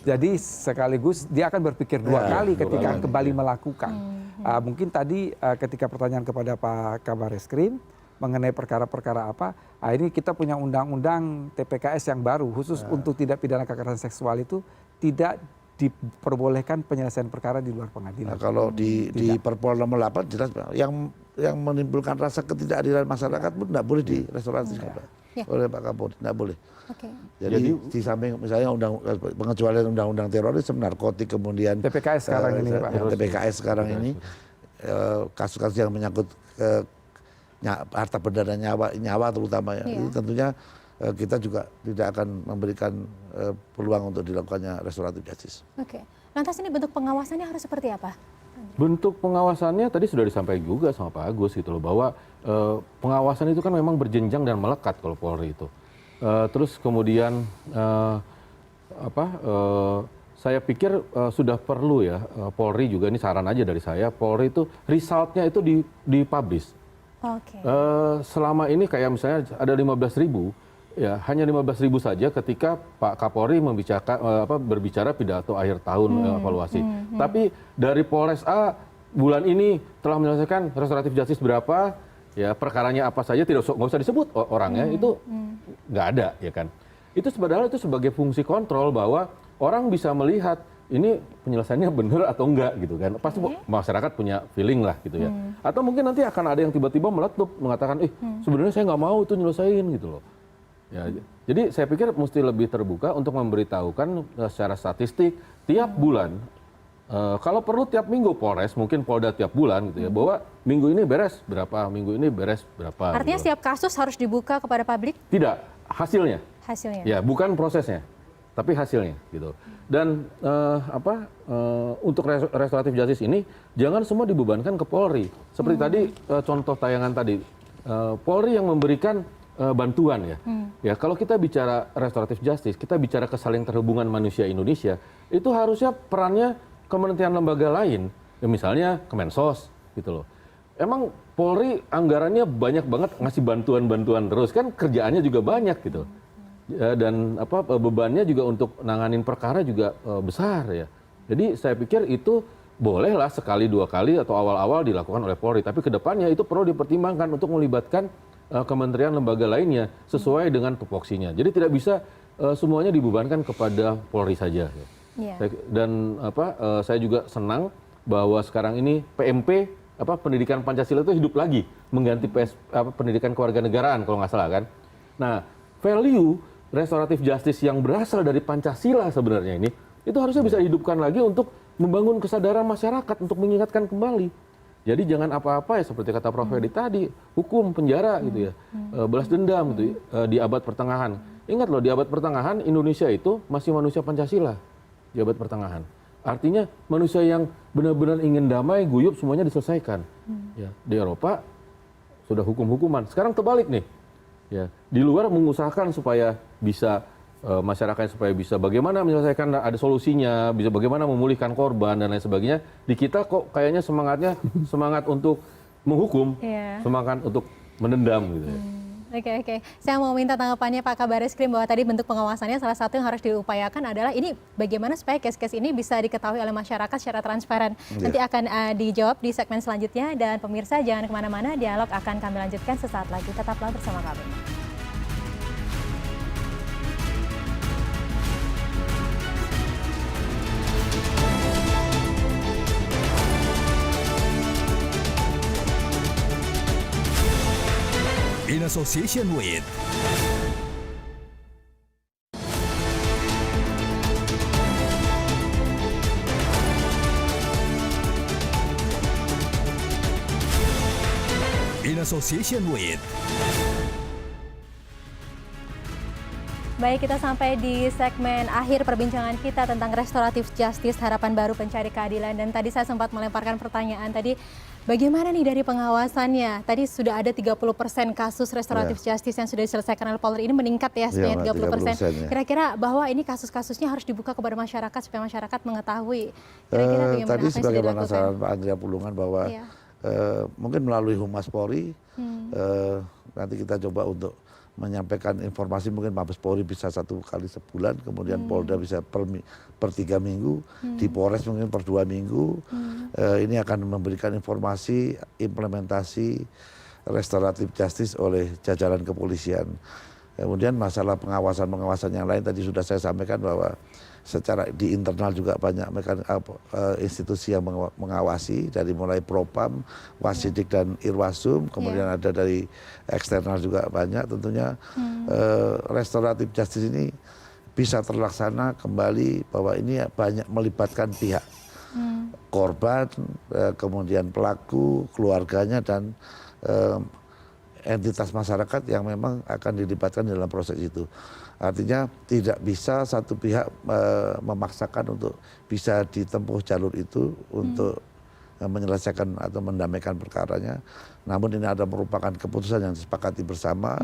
Jadi sekaligus dia akan berpikir dua kali ketika kembali melakukan. Mungkin tadi ketika pertanyaan kepada Pak Kabar Eskrim mengenai perkara-perkara apa, ini kita punya undang-undang TPKS yang baru khusus untuk tindak pidana kekerasan seksual itu tidak diperbolehkan penyelesaian perkara di luar pengadilan. Kalau di Perpol nomor 8 jelas yang menimbulkan rasa ketidakadilan masyarakat pun tidak boleh di restoratif oleh Pak Kapolri, tidak boleh. Jadi di samping misalnya pengecualian undang-undang terorisme, narkotik, kemudian TPKS sekarang ini Pak. TPKS sekarang ini kasus-kasus yang menyangkut harta benda dan nyawa terutama ya. Itu tentunya kita juga tidak akan memberikan peluang untuk dilakukannya restoratif justice. Lantas ini bentuk pengawasannya harus seperti apa? Bentuk pengawasannya tadi sudah disampaikan juga sama Pak Agus gitu loh, bahwa pengawasan itu kan memang berjenjang dan melekat kalau Polri itu. Terus kemudian saya pikir sudah perlu ya Polri juga, ini saran aja dari saya, Polri itu resultnya itu dipublish. Oke. Selama ini kayak misalnya ada 15.000, ya hanya 15.000 saja ketika Pak Kapolri berbicara pidato akhir tahun evaluasi. Tapi dari Polres A bulan ini telah menyelesaikan restoratif justice berapa, ya perkaranya apa saja, nggak usah disebut orangnya, itu nggak ada, ya kan. Itu padahal itu sebagai fungsi kontrol bahwa orang bisa melihat ini penyelesaiannya benar atau enggak gitu kan. Pasti masyarakat punya feeling lah gitu ya. Atau mungkin nanti akan ada yang tiba-tiba meletup mengatakan, sebenarnya saya nggak mau itu nyelesain gitu loh. Ya, jadi saya pikir mesti lebih terbuka untuk memberitahukan secara statistik tiap bulan. Kalau perlu tiap minggu Polres, mungkin Polda tiap bulan gitu ya, bahwa minggu ini beres berapa, minggu ini beres berapa. Artinya gitu. setiap kasus harus dibuka kepada publik? Tidak, hasilnya. Hasilnya. Ya, bukan prosesnya, tapi hasilnya gitu. Dan untuk restoratif justice ini jangan semua dibebankan ke Polri. Seperti tadi contoh tayangan tadi, Polri yang memberikan bantuan ya. Ya, kalau kita bicara restoratif justice, kita bicara kesaling terhubungan manusia Indonesia, itu harusnya perannya kementerian lembaga lain, ya misalnya Kemensos gitu loh. Emang Polri anggarannya banyak banget ngasih bantuan-bantuan terus, kan kerjaannya juga banyak gitu. Ya, dan bebannya juga untuk nanganin perkara juga besar ya. Jadi saya pikir itu bolehlah sekali dua kali atau awal-awal dilakukan oleh Polri, tapi kedepannya itu perlu dipertimbangkan untuk melibatkan kementerian lembaga lainnya sesuai dengan tupoksinya. Jadi tidak bisa semuanya dibebankan kepada Polri saja. Ya. Dan saya juga senang bahwa sekarang ini PMP pendidikan Pancasila itu hidup lagi, mengganti pendidikan kewarganegaraan kalau nggak salah kan. Nah, value restoratif justice yang berasal dari Pancasila sebenarnya ini itu harusnya bisa dihidupkan lagi untuk membangun kesadaran masyarakat untuk mengingatkan kembali. Jadi jangan apa-apa ya seperti kata Prof. Edi tadi, hukum, penjara gitu ya, balas dendam gitu di abad pertengahan. Ingat loh, di abad pertengahan Indonesia itu masih manusia Pancasila di abad pertengahan. Artinya manusia yang benar-benar ingin damai, guyup semuanya diselesaikan. Ya, di Eropa sudah hukum-hukuman. Sekarang terbalik nih. Ya, di luar mengusahakan supaya bisa masyarakat supaya bisa bagaimana menyelesaikan, ada solusinya, bisa bagaimana memulihkan korban dan lain sebagainya. Di kita kok kayaknya semangat untuk menghukum, semangat untuk menendam gitu ya. Oke. Saya mau minta tanggapannya Pak Kabareskrim bahwa tadi bentuk pengawasannya salah satu yang harus diupayakan adalah ini bagaimana supaya case-case ini bisa diketahui oleh masyarakat secara transparan. Nanti akan dijawab di segmen selanjutnya dan pemirsa jangan kemana-mana, dialog akan kami lanjutkan sesaat lagi. Tetaplah bersama kami. In association with Baik, kita sampai di segmen akhir perbincangan kita tentang restoratif justice, harapan baru pencari keadilan. Dan tadi saya sempat melemparkan pertanyaan tadi, bagaimana nih dari pengawasannya? Tadi sudah ada 30% kasus restoratif justice yang sudah diselesaikan oleh Polri, ini meningkat ya sebanyak 30%. Kira-kira bahwa ini kasus-kasusnya harus dibuka kepada masyarakat supaya masyarakat mengetahui. Kira-kira bagaimana tadi sebagaimana saran Pak Andrea Pulungan bahwa mungkin melalui Humas Polri nanti kita coba untuk menyampaikan informasi, mungkin Mabes Polri bisa 1 kali sebulan, kemudian Polda bisa per 3 minggu, di Polres mungkin per 2 minggu. Ini akan memberikan informasi implementasi restoratif justice oleh jajaran kepolisian. Kemudian masalah pengawasan yang lain tadi sudah saya sampaikan bahwa secara di internal juga banyak institusi yang mengawasi, dari mulai Propam, Wasidik dan Irwasum, kemudian ada dari eksternal juga banyak. Tentunya restoratif justice ini bisa terlaksana kembali bahwa ini banyak melibatkan pihak korban, kemudian pelaku, keluarganya dan entitas masyarakat yang memang akan dilibatkan dalam proses itu. Artinya tidak bisa satu pihak memaksakan untuk bisa ditempuh jalur itu untuk menyelesaikan atau mendamaikan perkaranya. Namun ini ada merupakan keputusan yang disepakati bersama,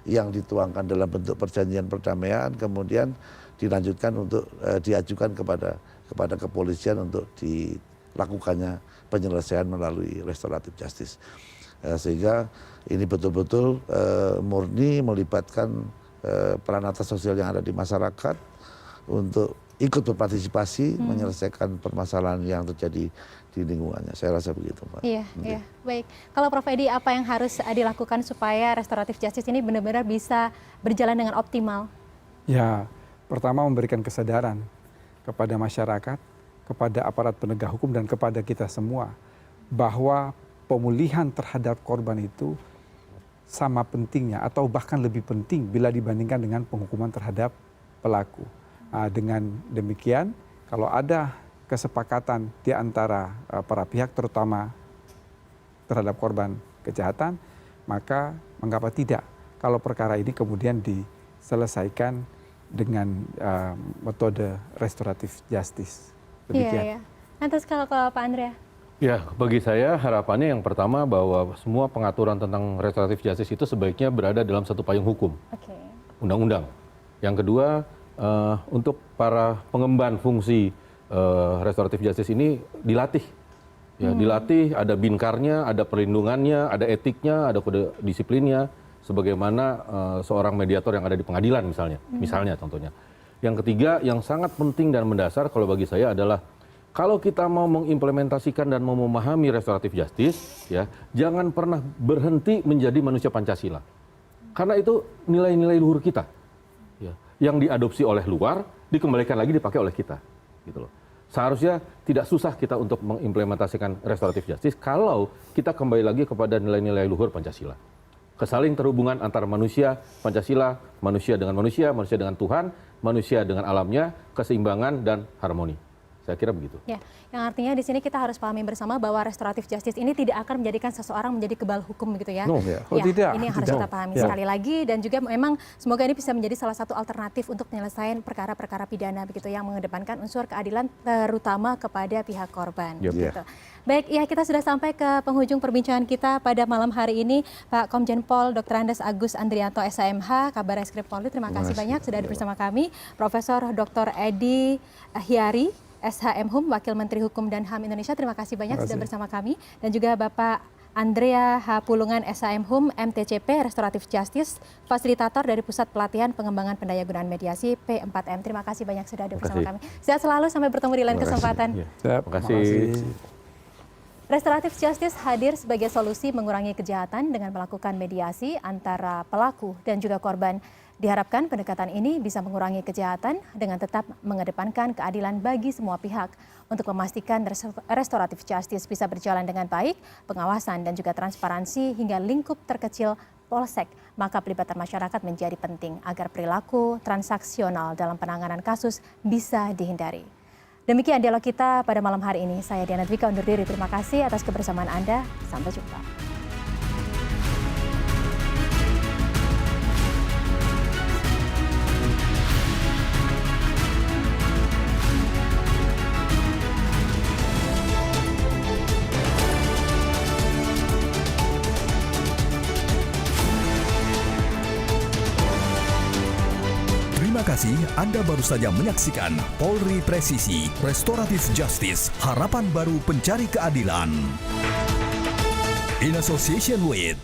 yang dituangkan dalam bentuk perjanjian perdamaian, kemudian dilanjutkan untuk diajukan kepada kepolisian untuk dilakukannya penyelesaian melalui restoratif justice. Sehingga ini betul-betul murni melibatkan peran sosial yang ada di masyarakat untuk ikut berpartisipasi menyelesaikan permasalahan yang terjadi di lingkungannya. Saya rasa begitu, Pak. Iya, iya. Baik. Kalau Prof. Edi, apa yang harus dilakukan supaya restoratif justice ini benar-benar bisa berjalan dengan optimal? Ya, pertama memberikan kesadaran kepada masyarakat, kepada aparat penegak hukum, dan kepada kita semua bahwa pemulihan terhadap korban itu sama pentingnya atau bahkan lebih penting bila dibandingkan dengan penghukuman terhadap pelaku. Dengan demikian, kalau ada kesepakatan di antara para pihak, terutama terhadap korban kejahatan, maka mengapa tidak kalau perkara ini kemudian diselesaikan dengan metode restoratif justice. Demikian. Iya, iya. Lantas kalau Pak Andrea? Ya, bagi saya harapannya yang pertama bahwa semua pengaturan tentang restoratif justice itu sebaiknya berada dalam satu payung hukum, undang-undang. Yang kedua, untuk para pengemban fungsi restoratif justice ini dilatih. Ya, dilatih, ada binkarnya, ada perlindungannya, ada etiknya, ada kode disiplinnya, sebagaimana seorang mediator yang ada di pengadilan misalnya contohnya. Yang ketiga, yang sangat penting dan mendasar kalau bagi saya adalah kalau kita mau mengimplementasikan dan mau memahami restoratif justice, ya, jangan pernah berhenti menjadi manusia Pancasila. Karena itu nilai-nilai luhur kita, ya, yang diadopsi oleh luar, dikembalikan lagi dipakai oleh kita. Gitu loh. Seharusnya tidak susah kita untuk mengimplementasikan restoratif justice kalau kita kembali lagi kepada nilai-nilai luhur Pancasila. Kesaling terhubungan antara manusia, Pancasila, manusia dengan Tuhan, manusia dengan alamnya, keseimbangan dan harmoni. Saya kira begitu. Ya, yang artinya di sini kita harus pahami bersama bahwa restoratif justice ini tidak akan menjadikan seseorang menjadi kebal hukum gitu ya. No, ya. Tidak. Ini yang harus kita pahami sekali lagi, dan juga memang semoga ini bisa menjadi salah satu alternatif untuk penyelesaian perkara-perkara pidana begitu yang mengedepankan unsur keadilan terutama kepada pihak korban. Gitu. Baik, ya kita sudah sampai ke penghujung perbincangan kita pada malam hari ini. Pak Komjen Pol Dr. Andes Agus Andrianto SHMH, Kabar Reskrim Polri, terima kasih banyak sudah ada bersama kami. Profesor Dr. Edi Hyari, SHM Wakil Menteri Hukum dan HAM Indonesia, terima kasih banyak sudah bersama kami. Dan juga Bapak Andrea H. Pulungan, SHM MTCP, Restoratif Justice, Fasilitator dari Pusat Pelatihan Pengembangan Pendayagunaan Mediasi P4M. Terima kasih banyak sudah ada bersama kami. Sehat selalu, sampai bertemu di lain kesempatan. Terima kasih. Restoratif Justice hadir sebagai solusi mengurangi kejahatan dengan melakukan mediasi antara pelaku dan juga korban. Diharapkan pendekatan ini bisa mengurangi kejahatan dengan tetap mengedepankan keadilan bagi semua pihak. Untuk memastikan restoratif justice bisa berjalan dengan baik, pengawasan dan juga transparansi hingga lingkup terkecil polsek, maka pelibatan masyarakat menjadi penting agar perilaku transaksional dalam penanganan kasus bisa dihindari. Demikian dialog kita pada malam hari ini. Saya Diana Dwika undur diri. Terima kasih atas kebersamaan Anda. Sampai jumpa. Terima kasih Anda baru saja menyaksikan Polri Presisi, Restoratif Justice, harapan baru pencari keadilan. In association with